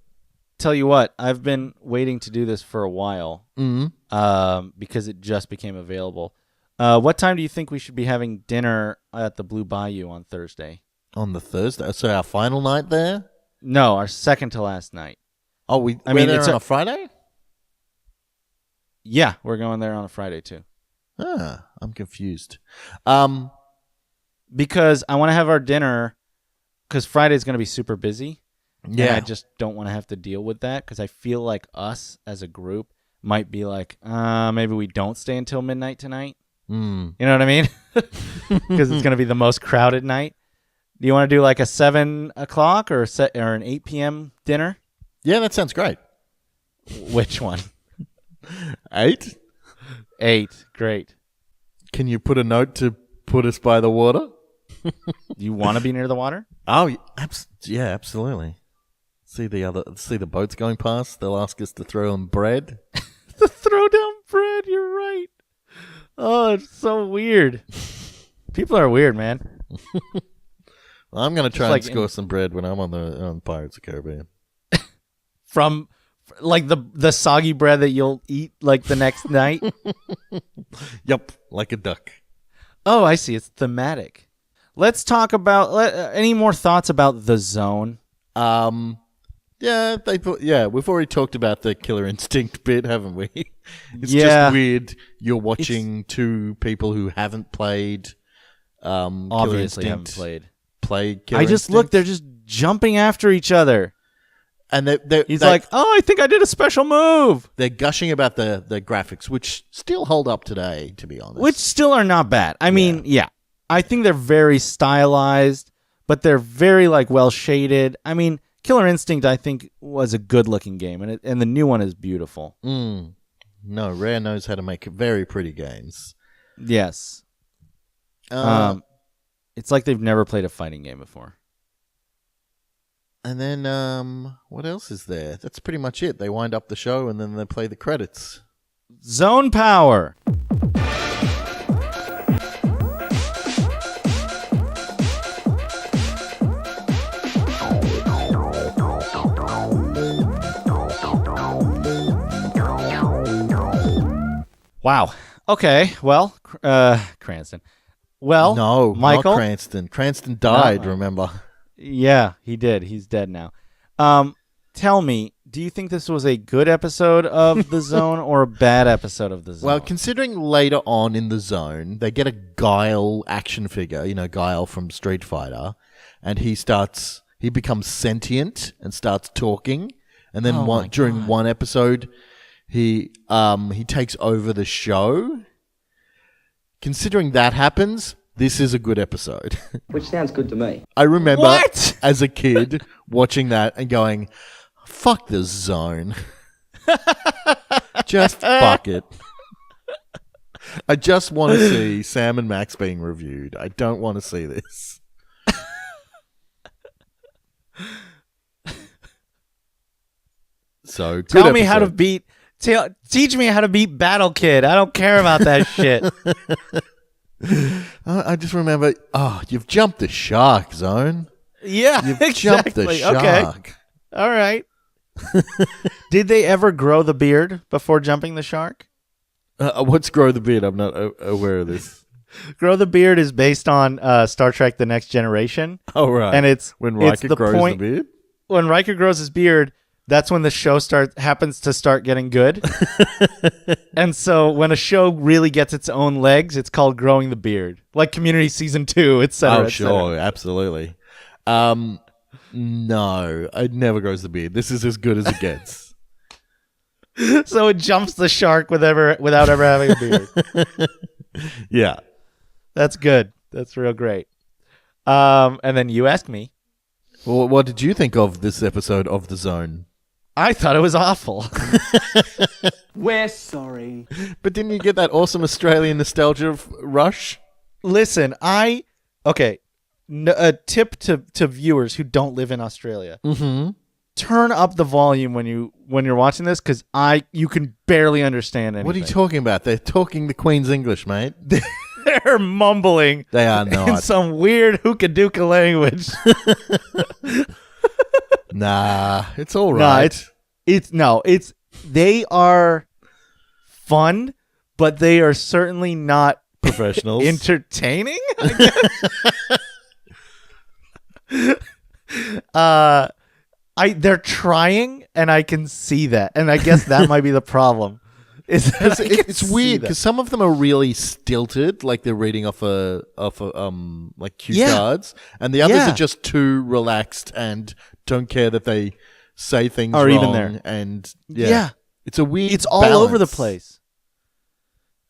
[SPEAKER 1] Tell you what, I've been waiting to do this for a while because it just became available. What time do you think we should be having dinner at the Blue Bayou on Thursday?
[SPEAKER 2] On the Thursday? So our final night there?
[SPEAKER 1] No, our second to last night.
[SPEAKER 2] Oh, we're there on a Friday?
[SPEAKER 1] Yeah, we're going there on a Friday too.
[SPEAKER 2] I'm confused.
[SPEAKER 1] Because I want to have our dinner because Friday's going to be super busy.
[SPEAKER 2] Yeah.
[SPEAKER 1] And I just don't want to have to deal with that because I feel like us as a group might be like, maybe we don't stay until midnight tonight. You know what I mean? Because it's going to be the most crowded night. Do you want to do like a 7 o'clock or an 8 p.m. dinner?
[SPEAKER 2] Yeah, that sounds great.
[SPEAKER 1] Which one?
[SPEAKER 2] 8?
[SPEAKER 1] 8. Great.
[SPEAKER 2] Can you put a note to put us by the water?
[SPEAKER 1] Do you want to be near the water?
[SPEAKER 2] Oh, yeah, absolutely. See the boats going past. They'll ask us to throw them bread.
[SPEAKER 1] To throw down bread. You're right. Oh, it's so weird. People are weird, man.
[SPEAKER 2] Well, I'm gonna try and score some bread when I'm on Pirates of the Caribbean.
[SPEAKER 1] From like the soggy bread that you'll eat like the next night.
[SPEAKER 2] Yep, like a duck.
[SPEAKER 1] Oh, I see. It's thematic. Let's talk about any more thoughts about The Zone.
[SPEAKER 2] Yeah, we've already talked about the Killer Instinct bit, haven't we? It's just weird. You're watching two people who haven't played.
[SPEAKER 1] Obviously, haven't played.
[SPEAKER 2] Play Killer
[SPEAKER 1] I just
[SPEAKER 2] Instinct.
[SPEAKER 1] look. They're just jumping after each other.
[SPEAKER 2] And
[SPEAKER 1] he's like, "Oh, I think I did a special move."
[SPEAKER 2] They're gushing about the graphics, which still hold up today, to be honest.
[SPEAKER 1] Which still are not bad. I mean, yeah, I think they're very stylized, but they're very like well shaded. I mean, Killer Instinct, I think, was a good looking game, and the new one is beautiful.
[SPEAKER 2] No, Rare knows how to make very pretty games.
[SPEAKER 1] Yes. It's like they've never played a fighting game before.
[SPEAKER 2] And then, what else is there? That's pretty much it. They wind up the show and then they play the credits.
[SPEAKER 1] Zone Power. Wow. Okay. Well, Cranston. Well,
[SPEAKER 2] No,
[SPEAKER 1] Michael.
[SPEAKER 2] not Cranston. Cranston died,
[SPEAKER 1] No.
[SPEAKER 2] remember?
[SPEAKER 1] Yeah, he did. He's dead now. Tell me, do you think this was a good episode of The Zone or a bad episode of The Zone?
[SPEAKER 2] Well, considering later on in The Zone, they get a Guile action figure, Guile from Street Fighter, and he becomes sentient and starts talking. And then during one episode, he takes over the show. Considering that happens, this is a good episode.
[SPEAKER 4] Which sounds good to me.
[SPEAKER 2] I remember
[SPEAKER 1] What?
[SPEAKER 2] as a kid watching that and going, fuck The Zone. Just fuck it. I just want to see Sam and Max being reviewed. I don't want to see this. So good
[SPEAKER 1] Tell me how to
[SPEAKER 2] episode.
[SPEAKER 1] beat. Teach me how to beat Battle Kid. I don't care about that shit.
[SPEAKER 2] I just remember, you've jumped the shark, Zone.
[SPEAKER 1] Yeah,
[SPEAKER 2] You've
[SPEAKER 1] exactly.
[SPEAKER 2] jumped the shark.
[SPEAKER 1] Okay. All right. Did they ever grow the beard before jumping the shark?
[SPEAKER 2] What's Grow the Beard? I'm not aware of this.
[SPEAKER 1] Grow the beard is based on Star Trek: The Next Generation.
[SPEAKER 2] Oh, right.
[SPEAKER 1] And it's
[SPEAKER 2] when
[SPEAKER 1] it's
[SPEAKER 2] Riker
[SPEAKER 1] the
[SPEAKER 2] grows
[SPEAKER 1] point,
[SPEAKER 2] the beard?
[SPEAKER 1] When Riker grows his beard, that's when the show happens to start getting good. And so when a show really gets its own legs, it's called Growing the Beard. Like Community Season 2, etc.
[SPEAKER 2] Oh, sure. Absolutely. No, it never grows the beard. This is as good as it gets.
[SPEAKER 1] So it jumps the shark without ever having a beard.
[SPEAKER 2] Yeah.
[SPEAKER 1] That's good. That's real great. And then you asked me.
[SPEAKER 2] Well, what did you think of this episode of The Zone?
[SPEAKER 1] I thought it was awful.
[SPEAKER 8] We're sorry.
[SPEAKER 2] But didn't you get that awesome Australian nostalgia rush?
[SPEAKER 1] Listen, a tip to viewers who don't live in Australia.
[SPEAKER 2] Mm-hmm.
[SPEAKER 1] Turn up the volume when you're watching this, because you can barely understand anything.
[SPEAKER 2] What are you talking about? They're talking the Queen's English, mate.
[SPEAKER 1] They're mumbling.
[SPEAKER 2] They are
[SPEAKER 1] in
[SPEAKER 2] not.
[SPEAKER 1] some weird hookah-dooka language.
[SPEAKER 2] Nah, it's all right.
[SPEAKER 1] They are fun, but they are certainly not
[SPEAKER 2] Professionals.
[SPEAKER 1] entertaining, I guess. They're trying, and I can see that, and I guess that might be the problem.
[SPEAKER 2] It's weird because some of them are really stilted, like they're reading off like cue cards, and the others are just too relaxed and don't care that they say things
[SPEAKER 1] Are
[SPEAKER 2] wrong.
[SPEAKER 1] even there.
[SPEAKER 2] And it's a weird.
[SPEAKER 1] It's all
[SPEAKER 2] balance.
[SPEAKER 1] over the place.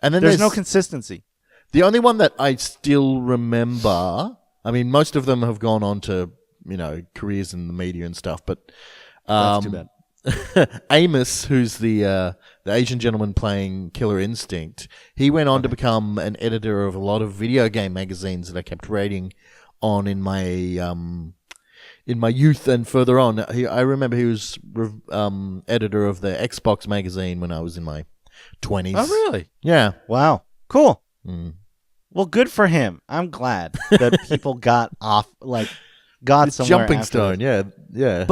[SPEAKER 2] And then
[SPEAKER 1] there's no consistency.
[SPEAKER 2] The only one that I still remember, I mean, most of them have gone on to careers in the media and stuff, but
[SPEAKER 1] That's too bad.
[SPEAKER 2] Amos, who's the Asian gentleman playing Killer Instinct, he went on to become an editor of a lot of video game magazines that I kept reading on in my youth and further on. I remember he was editor of the Xbox magazine when I was in my 20s.
[SPEAKER 1] Oh, really?
[SPEAKER 2] Yeah.
[SPEAKER 1] Wow. Cool.
[SPEAKER 2] Mm.
[SPEAKER 1] Well, good for him. I'm glad that people got somewhere.
[SPEAKER 2] Jumping
[SPEAKER 1] after
[SPEAKER 2] stone,
[SPEAKER 1] this.
[SPEAKER 2] yeah.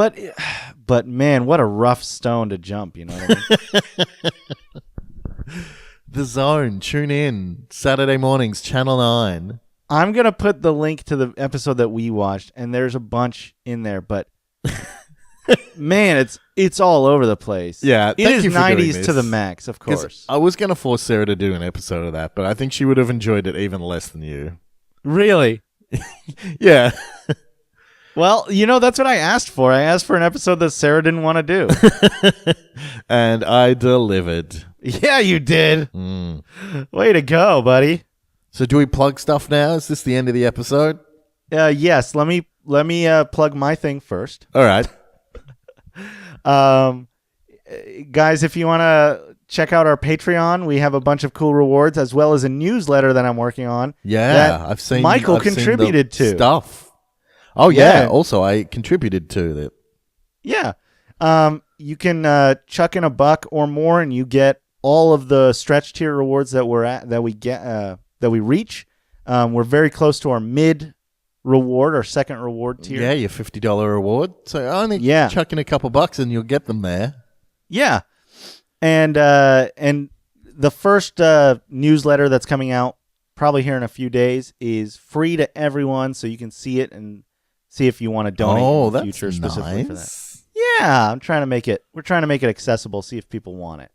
[SPEAKER 1] But man, what a rough stone to jump, you know what I mean?
[SPEAKER 2] The Zone, tune in Saturday mornings, Channel 9.
[SPEAKER 1] I'm going to put the link to the episode that we watched, and there's a bunch in there, but man, it's all over the place.
[SPEAKER 2] Yeah,
[SPEAKER 1] it
[SPEAKER 2] thank
[SPEAKER 1] is
[SPEAKER 2] you for doing
[SPEAKER 1] 90s
[SPEAKER 2] this.
[SPEAKER 1] to the max, of
[SPEAKER 2] 'Cause
[SPEAKER 1] course.
[SPEAKER 2] I was going to force Sarah to do an episode of that, but I think she would have enjoyed it even less than you.
[SPEAKER 1] Really?
[SPEAKER 2] Yeah.
[SPEAKER 1] Well, that's what I asked for. I asked for an episode that Sarah didn't want to do.
[SPEAKER 2] And I delivered.
[SPEAKER 1] Yeah, you did.
[SPEAKER 2] Mm.
[SPEAKER 1] Way to go, buddy.
[SPEAKER 2] So do we plug stuff now? Is this the end of the episode?
[SPEAKER 1] Yes, let me plug my thing first.
[SPEAKER 2] All right.
[SPEAKER 1] Guys, if you want to check out our Patreon, we have a bunch of cool rewards as well as a newsletter that I'm working on.
[SPEAKER 2] Yeah, I've seen
[SPEAKER 1] Michael
[SPEAKER 2] I've seen
[SPEAKER 1] contributed
[SPEAKER 2] the
[SPEAKER 1] to
[SPEAKER 2] stuff. Oh yeah.
[SPEAKER 1] Yeah.
[SPEAKER 2] Also, I contributed to it.
[SPEAKER 1] Yeah. You can chuck in $1 or more, and you get all of the stretch tier rewards that we reach. We're very close to our mid reward or second reward tier.
[SPEAKER 2] Yeah, your $50 reward. So only chuck in a couple bucks and you'll get them there.
[SPEAKER 1] Yeah. And the first newsletter that's coming out probably here in a few days, is free to everyone, so you can see it and see if you want to donate in the future specifically for that. Yeah, we're trying to make it accessible, see if people want it.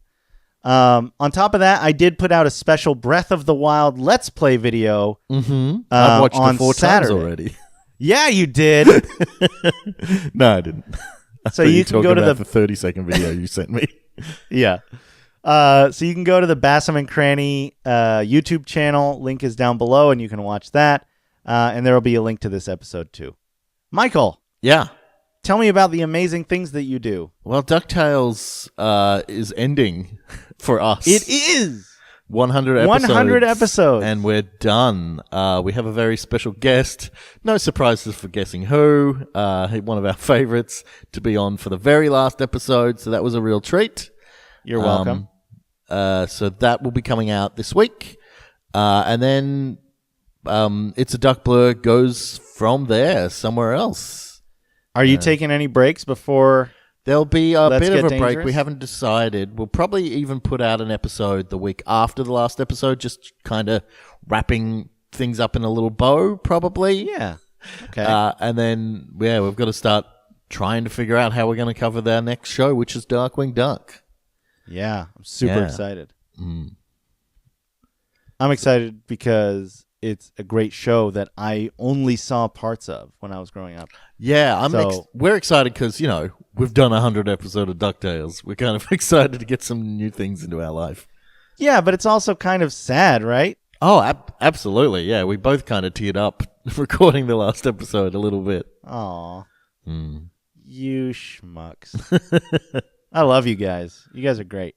[SPEAKER 1] On top of that, I did put out a special Breath of the Wild Let's Play video.
[SPEAKER 2] I've watched
[SPEAKER 1] on
[SPEAKER 2] it 4
[SPEAKER 1] Saturday.
[SPEAKER 2] times already.
[SPEAKER 1] Yeah, you did.
[SPEAKER 2] No, I didn't.
[SPEAKER 1] So you can go to the
[SPEAKER 2] 30-second video you sent me.
[SPEAKER 1] Yeah. So you can go to the Bassam and Cranny YouTube channel. Link is down below, and you can watch that. And there will be a link to this episode, too. Michael.
[SPEAKER 2] Yeah.
[SPEAKER 1] Tell me about the amazing things that you do.
[SPEAKER 2] Well, DuckTales is ending for us.
[SPEAKER 1] It is.
[SPEAKER 2] 100 episodes.
[SPEAKER 1] 100 episodes.
[SPEAKER 2] And we're done. We have a very special guest. No surprises for guessing who. One of our favorites to be on for the very last episode. So that was a real treat.
[SPEAKER 1] You're welcome.
[SPEAKER 2] So that will be coming out this week. And then It's a Duck Blur goes from there somewhere else.
[SPEAKER 1] Are you taking any breaks before?
[SPEAKER 2] There'll be a
[SPEAKER 1] Let's
[SPEAKER 2] bit of
[SPEAKER 1] Get
[SPEAKER 2] a break.
[SPEAKER 1] Dangerous?
[SPEAKER 2] We haven't decided. We'll probably even put out an episode the week after the last episode, just kind of wrapping things up in a little bow, probably.
[SPEAKER 1] Yeah. Okay.
[SPEAKER 2] And then, we've got to start trying to figure out how we're going to cover their next show, which is Darkwing Duck.
[SPEAKER 1] Yeah. I'm super excited. I'm excited because it's a great show that I only saw parts of when I was growing up.
[SPEAKER 2] Yeah, we're excited because, we've done 100 episodes of DuckTales. We're kind of excited to get some new things into our life.
[SPEAKER 1] Yeah, but it's also kind of sad, right?
[SPEAKER 2] Oh, absolutely. Yeah, we both kind of teared up recording the last episode a little bit.
[SPEAKER 1] Aw. You schmucks. I love you guys. You guys are great.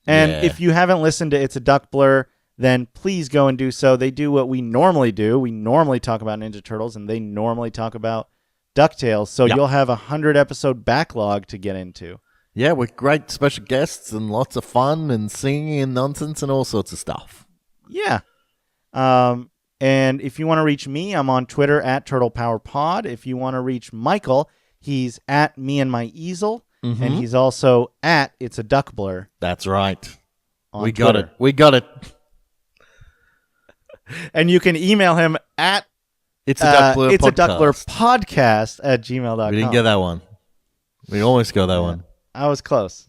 [SPEAKER 1] And if you haven't listened to It's a Duck Blur, then please go and do so. They do what we normally do. We normally talk about Ninja Turtles, and they normally talk about DuckTales. So you'll have a 100-episode backlog to get into.
[SPEAKER 2] Yeah, with great special guests and lots of fun and singing and nonsense and all sorts of stuff.
[SPEAKER 1] Yeah. And if you want to reach me, I'm on Twitter at TurtlePowerPod. If you want to reach Michael, he's at Me and My Easel, and he's also at It's a Duck Blur.
[SPEAKER 2] That's right.
[SPEAKER 1] We
[SPEAKER 2] got it. We got it.
[SPEAKER 1] And you can email him at
[SPEAKER 2] It's a Duck Blur
[SPEAKER 1] It's a
[SPEAKER 2] podcast.
[SPEAKER 1] Duck Blur podcast at gmail.com.
[SPEAKER 2] We didn't get that one. We almost got that one.
[SPEAKER 1] I was close.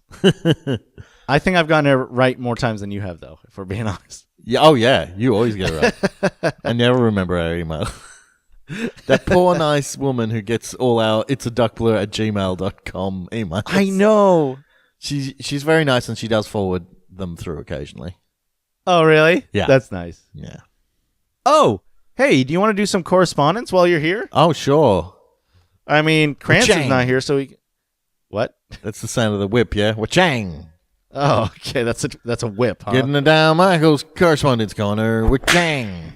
[SPEAKER 1] I think I've gotten it right more times than you have, though, if we're being honest.
[SPEAKER 2] Yeah. Oh, yeah. You always get it right. I never remember our email. That poor nice woman who gets all our It's a Duck Blur at gmail.com emails.
[SPEAKER 1] I know.
[SPEAKER 2] She's very nice, and she does forward them through occasionally.
[SPEAKER 1] Oh, really?
[SPEAKER 2] Yeah.
[SPEAKER 1] That's nice.
[SPEAKER 2] Yeah.
[SPEAKER 1] Oh, hey, do you want to do some correspondence while you're here?
[SPEAKER 2] Oh, sure.
[SPEAKER 1] I mean, Cranston's not here, so we... What?
[SPEAKER 2] That's the sound of the whip, yeah? Wa-chang.
[SPEAKER 1] Oh, okay. That's a whip, huh?
[SPEAKER 2] Getting it down, Michael's correspondence corner. Wa-chang.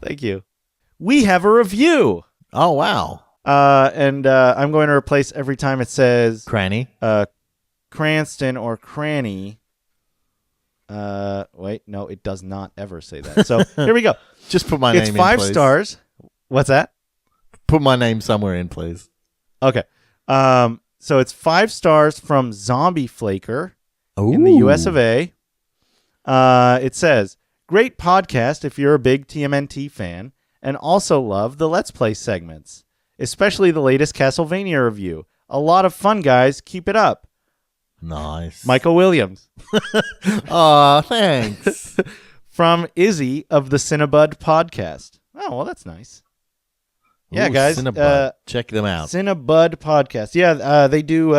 [SPEAKER 1] Thank you. We have a review.
[SPEAKER 2] Oh, wow.
[SPEAKER 1] And I'm going to replace every time it says...
[SPEAKER 2] Cranny.
[SPEAKER 1] Cranston or Cranny. Wait, no, it does not ever say that. So here we go.
[SPEAKER 2] Just put my name in,
[SPEAKER 1] It's 5
[SPEAKER 2] please.
[SPEAKER 1] stars. What's that?
[SPEAKER 2] Put my name somewhere in, please.
[SPEAKER 1] Okay. So it's 5 stars from Zombie Flaker
[SPEAKER 2] Ooh.
[SPEAKER 1] in the US of A. It says, great podcast if you're a big TMNT fan and also love the Let's Play segments, especially the latest Castlevania review. A lot of fun, guys. Keep it up.
[SPEAKER 2] Nice.
[SPEAKER 1] Michael Williams.
[SPEAKER 2] Aw, thanks.
[SPEAKER 1] From Izzy of the Cinnabud podcast. Oh, well, that's nice. Yeah,
[SPEAKER 2] Ooh,
[SPEAKER 1] guys.
[SPEAKER 2] Cinnabud. Check them out.
[SPEAKER 1] Cinnabud podcast. Yeah, they do.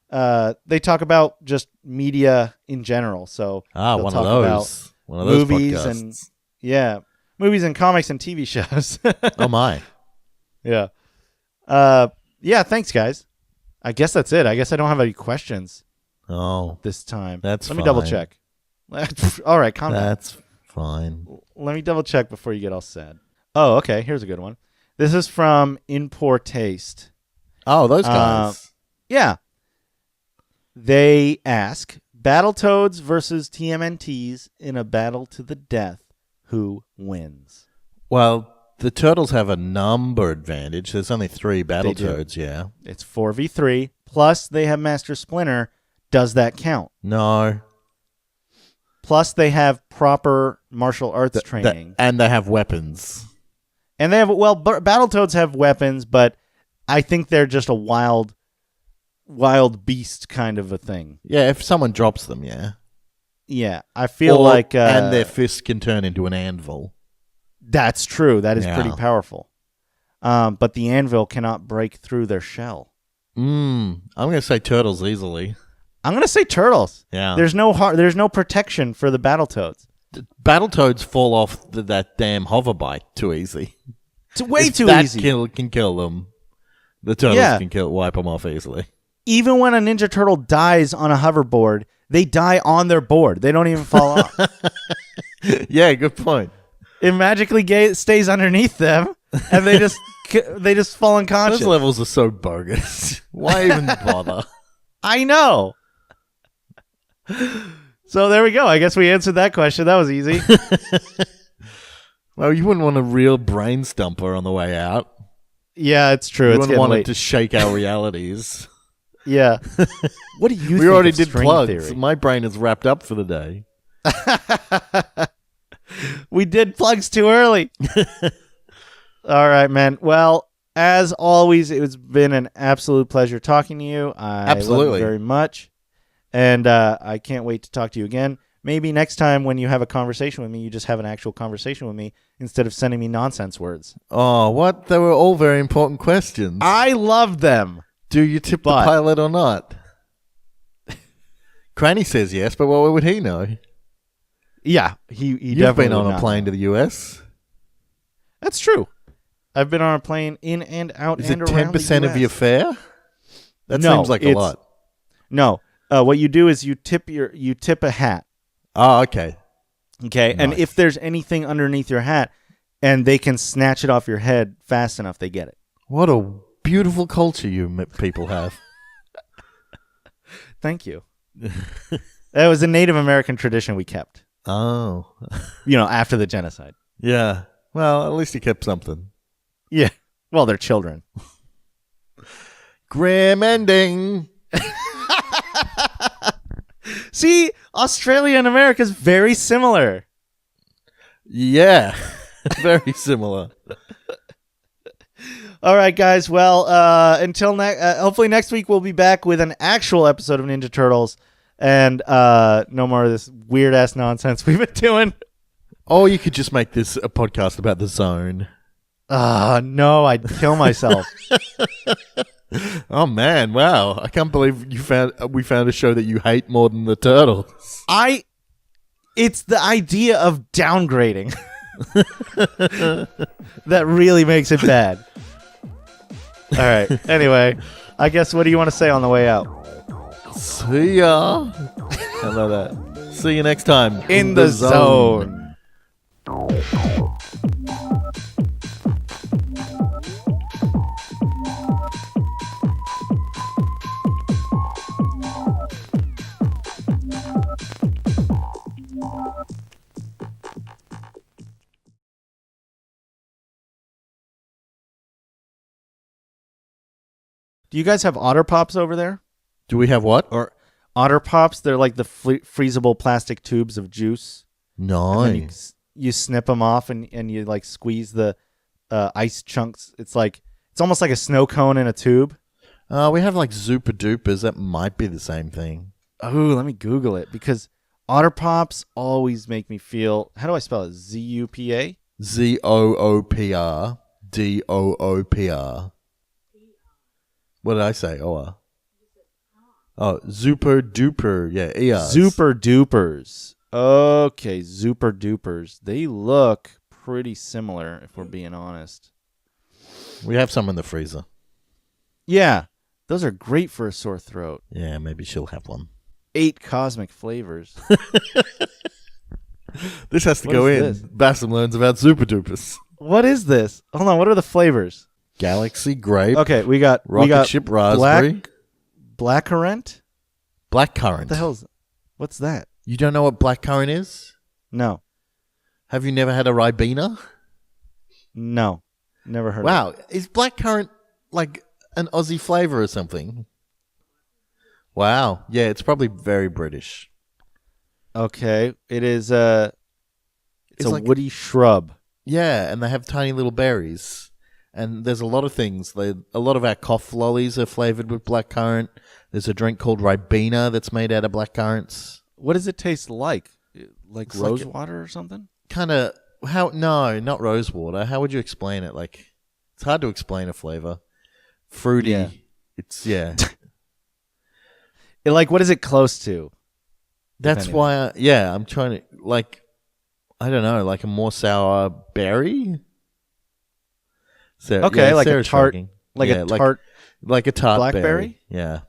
[SPEAKER 1] They talk about just media in general. So they'll
[SPEAKER 2] one
[SPEAKER 1] talk
[SPEAKER 2] of
[SPEAKER 1] about
[SPEAKER 2] those. One of those
[SPEAKER 1] movies
[SPEAKER 2] podcasts.
[SPEAKER 1] and movies and comics and TV shows.
[SPEAKER 2] Oh my.
[SPEAKER 1] Yeah. Yeah. Thanks, guys. I guess that's it. I guess I don't have any questions.
[SPEAKER 2] Oh,
[SPEAKER 1] this time.
[SPEAKER 2] That's
[SPEAKER 1] Let me double check. All right, calm down.
[SPEAKER 2] That's fine.
[SPEAKER 1] Let me double check before you get all sad. Oh, okay. Here's a good one. This is from In Poor Taste.
[SPEAKER 2] Oh, those guys.
[SPEAKER 1] Yeah. They ask, Battletoads versus TMNTs in a battle to the death. Who wins?
[SPEAKER 2] Well, the Turtles have a number advantage. There's only 3 Battletoads, yeah.
[SPEAKER 1] It's 4v3, plus they have Master Splinter. Does that count?
[SPEAKER 2] No.
[SPEAKER 1] Plus, they have proper martial arts training.
[SPEAKER 2] And they have weapons.
[SPEAKER 1] And they have, well, Battletoads have weapons, but I think they're just a wild beast kind of a thing.
[SPEAKER 2] Yeah, if someone drops them, yeah.
[SPEAKER 1] Yeah, I feel like...
[SPEAKER 2] and their fists can turn into an anvil.
[SPEAKER 1] That's true. That is pretty powerful. But the anvil cannot break through their shell.
[SPEAKER 2] I'm going to say turtles easily.
[SPEAKER 1] I'm going to say turtles.
[SPEAKER 2] Yeah.
[SPEAKER 1] There's no protection for the Battletoads.
[SPEAKER 2] Battletoads fall off that damn hover bike too easy.
[SPEAKER 1] It's way too easy.
[SPEAKER 2] That can kill them. The turtles can wipe them off easily.
[SPEAKER 1] Even when a Ninja Turtle dies on a hoverboard, they die on their board. They don't even fall off.
[SPEAKER 2] Yeah, good point.
[SPEAKER 1] It magically stays underneath them, and they just fall unconscious.
[SPEAKER 2] Those levels are so bogus. Why even bother?
[SPEAKER 1] I know. So there we go. I guess we answered that question. That was easy.
[SPEAKER 2] Well, you wouldn't want a real brain stumper on the way out.
[SPEAKER 1] Yeah, it's true.
[SPEAKER 2] You
[SPEAKER 1] It's
[SPEAKER 2] wouldn't want
[SPEAKER 1] late.
[SPEAKER 2] it to shake our realities.
[SPEAKER 1] Yeah. What do you think?
[SPEAKER 2] We already
[SPEAKER 1] of
[SPEAKER 2] did
[SPEAKER 1] string
[SPEAKER 2] plugs.
[SPEAKER 1] theory?
[SPEAKER 2] My brain is wrapped up for the day.
[SPEAKER 1] We did plugs too early. All right, man. Well, as always, it's been an absolute pleasure talking to you. I love you very much. And I can't wait to talk to you again. Maybe next time when you have a conversation with me, you just have an actual conversation with me instead of sending me nonsense words.
[SPEAKER 2] Oh, what? They were all very important questions.
[SPEAKER 1] I love them.
[SPEAKER 2] Do you tip the pilot or not? Cranny says yes, but what would he know?
[SPEAKER 1] Yeah, he
[SPEAKER 2] You've
[SPEAKER 1] definitely
[SPEAKER 2] been on
[SPEAKER 1] would
[SPEAKER 2] a
[SPEAKER 1] not
[SPEAKER 2] plane
[SPEAKER 1] know.
[SPEAKER 2] to the US.
[SPEAKER 1] That's true. I've been on a plane in and out
[SPEAKER 2] Is
[SPEAKER 1] and
[SPEAKER 2] it
[SPEAKER 1] around
[SPEAKER 2] 10%
[SPEAKER 1] the
[SPEAKER 2] of your
[SPEAKER 1] US.
[SPEAKER 2] fare? That
[SPEAKER 1] No,
[SPEAKER 2] seems like a lot.
[SPEAKER 1] No. What you do is you tip a hat.
[SPEAKER 2] Oh, okay.
[SPEAKER 1] Okay, and
[SPEAKER 2] Nice.
[SPEAKER 1] if there's anything underneath your hat, and they can snatch it off your head fast enough, they get it.
[SPEAKER 2] What a beautiful culture you people have.
[SPEAKER 1] Thank you. That was a Native American tradition we kept.
[SPEAKER 2] Oh.
[SPEAKER 1] After the genocide.
[SPEAKER 2] Yeah. Well, at least you kept something.
[SPEAKER 1] Yeah. Well, they're children.
[SPEAKER 2] Grim ending.
[SPEAKER 1] See, Australia and America is very similar.
[SPEAKER 2] Yeah. Very similar.
[SPEAKER 1] All right, guys. Well, until hopefully next week we'll be back with an actual episode of Ninja Turtles, and no more of this weird ass nonsense we've been doing.
[SPEAKER 2] Or you could just make this a podcast about the zone.
[SPEAKER 1] No, I'd kill myself.
[SPEAKER 2] Oh man, wow. I can't believe we found a show that you hate more than the Turtles.
[SPEAKER 1] It's the idea of downgrading that really makes it bad. All right. Anyway, I guess what do you want to say on the way out?
[SPEAKER 2] See ya. I love that. See you next time.
[SPEAKER 1] In the zone. Do you guys have Otter Pops over there?
[SPEAKER 2] Do we have what?
[SPEAKER 1] Or Otter Pops? They're like the freezable plastic tubes of juice.
[SPEAKER 2] Nice.
[SPEAKER 1] You snip them off and you like squeeze the ice chunks. It's almost like a snow cone in a tube.
[SPEAKER 2] We have like Zupa Dupas. That might be the same thing.
[SPEAKER 1] Oh, let me Google it because Otter Pops always make me feel. How do I spell it? ZUPA?
[SPEAKER 2] ZOOPR DOOPR. What did I say? Oh, Zuper Duper. Yeah, ER.
[SPEAKER 1] Super Dupers. Okay, Super Dupers. They look pretty similar, if we're being honest.
[SPEAKER 2] We have some in the freezer.
[SPEAKER 1] Yeah, those are great for a sore throat.
[SPEAKER 2] Yeah, maybe she'll have one.
[SPEAKER 1] 8 cosmic flavors.
[SPEAKER 2] This has to
[SPEAKER 1] What
[SPEAKER 2] go
[SPEAKER 1] is
[SPEAKER 2] in.
[SPEAKER 1] this?
[SPEAKER 2] Bassam learns about Super Dupers.
[SPEAKER 1] What is this? Hold on, what are the flavors?
[SPEAKER 2] Galaxy Grape.
[SPEAKER 1] Okay, we got
[SPEAKER 2] Rocket Ship Raspberry.
[SPEAKER 1] Blackcurrant?
[SPEAKER 2] Blackcurrant.
[SPEAKER 1] What the hell is what's that?
[SPEAKER 2] You don't know what blackcurrant is?
[SPEAKER 1] No.
[SPEAKER 2] Have you never had a Ribena?
[SPEAKER 1] No. Never heard of
[SPEAKER 2] Wow. Is blackcurrant like an Aussie flavor or something? Wow. Yeah, it's probably very British.
[SPEAKER 1] Okay, it is it's a
[SPEAKER 2] like-
[SPEAKER 1] woody shrub.
[SPEAKER 2] Yeah, and they have tiny little berries. And there's a lot of things. A lot of our cough lollies are flavored with blackcurrant. There's a drink called Ribena that's made out of blackcurrants.
[SPEAKER 1] What does it taste like? Like
[SPEAKER 2] It's
[SPEAKER 1] rose
[SPEAKER 2] like
[SPEAKER 1] water or something?
[SPEAKER 2] Kind of no, not rose water. How would you explain it? Like, it's hard to explain a flavor. Fruity.
[SPEAKER 1] Yeah.
[SPEAKER 2] It's
[SPEAKER 1] Like, what is it close to?
[SPEAKER 2] That's
[SPEAKER 1] anything.
[SPEAKER 2] why. I'm trying to I don't know, like a more sour berry.
[SPEAKER 1] Okay, like a
[SPEAKER 2] Sarah's
[SPEAKER 1] tart,
[SPEAKER 2] shrugging.
[SPEAKER 1] like
[SPEAKER 2] Yeah,
[SPEAKER 1] a tart.
[SPEAKER 2] like a tart
[SPEAKER 1] blackberry?
[SPEAKER 2] berry. Yeah.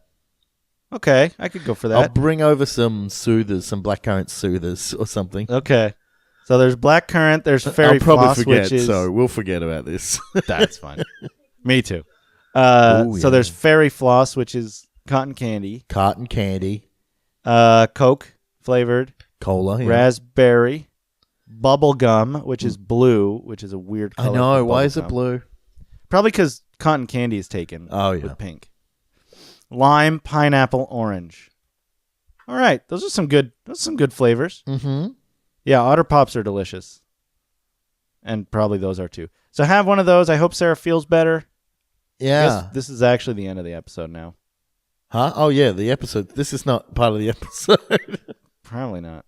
[SPEAKER 1] Okay, I could go for
[SPEAKER 2] I'll
[SPEAKER 1] that.
[SPEAKER 2] bring over some soothers, some blackcurrant soothers or something.
[SPEAKER 1] Okay, so there's blackcurrant. There's fairy
[SPEAKER 2] I'll probably
[SPEAKER 1] floss,
[SPEAKER 2] forget,
[SPEAKER 1] which is
[SPEAKER 2] so we'll forget about this.
[SPEAKER 1] that's fine. Me too.
[SPEAKER 2] Ooh,
[SPEAKER 1] So
[SPEAKER 2] yeah.
[SPEAKER 1] there's fairy floss, which is cotton candy.
[SPEAKER 2] Cotton candy,
[SPEAKER 1] Coke flavored.
[SPEAKER 2] cola. Yeah.
[SPEAKER 1] Raspberry. Bubble gum, which is blue, which is a weird color.
[SPEAKER 2] I know.
[SPEAKER 1] for
[SPEAKER 2] Why
[SPEAKER 1] bubble
[SPEAKER 2] is it
[SPEAKER 1] gum.
[SPEAKER 2] blue?
[SPEAKER 1] Probably because cotton candy is taken.
[SPEAKER 2] Oh, yeah.
[SPEAKER 1] With pink. Lime, pineapple, orange. All right, those are some good flavors.
[SPEAKER 2] Mm-hmm.
[SPEAKER 1] Yeah, Otter Pops are delicious, and probably those are too. So have one of those. I hope Sarah feels better. I
[SPEAKER 2] Yeah.
[SPEAKER 1] guess this is actually the end of the episode now.
[SPEAKER 2] Huh? Oh, yeah. The episode. This is not part of the episode.
[SPEAKER 1] Probably not.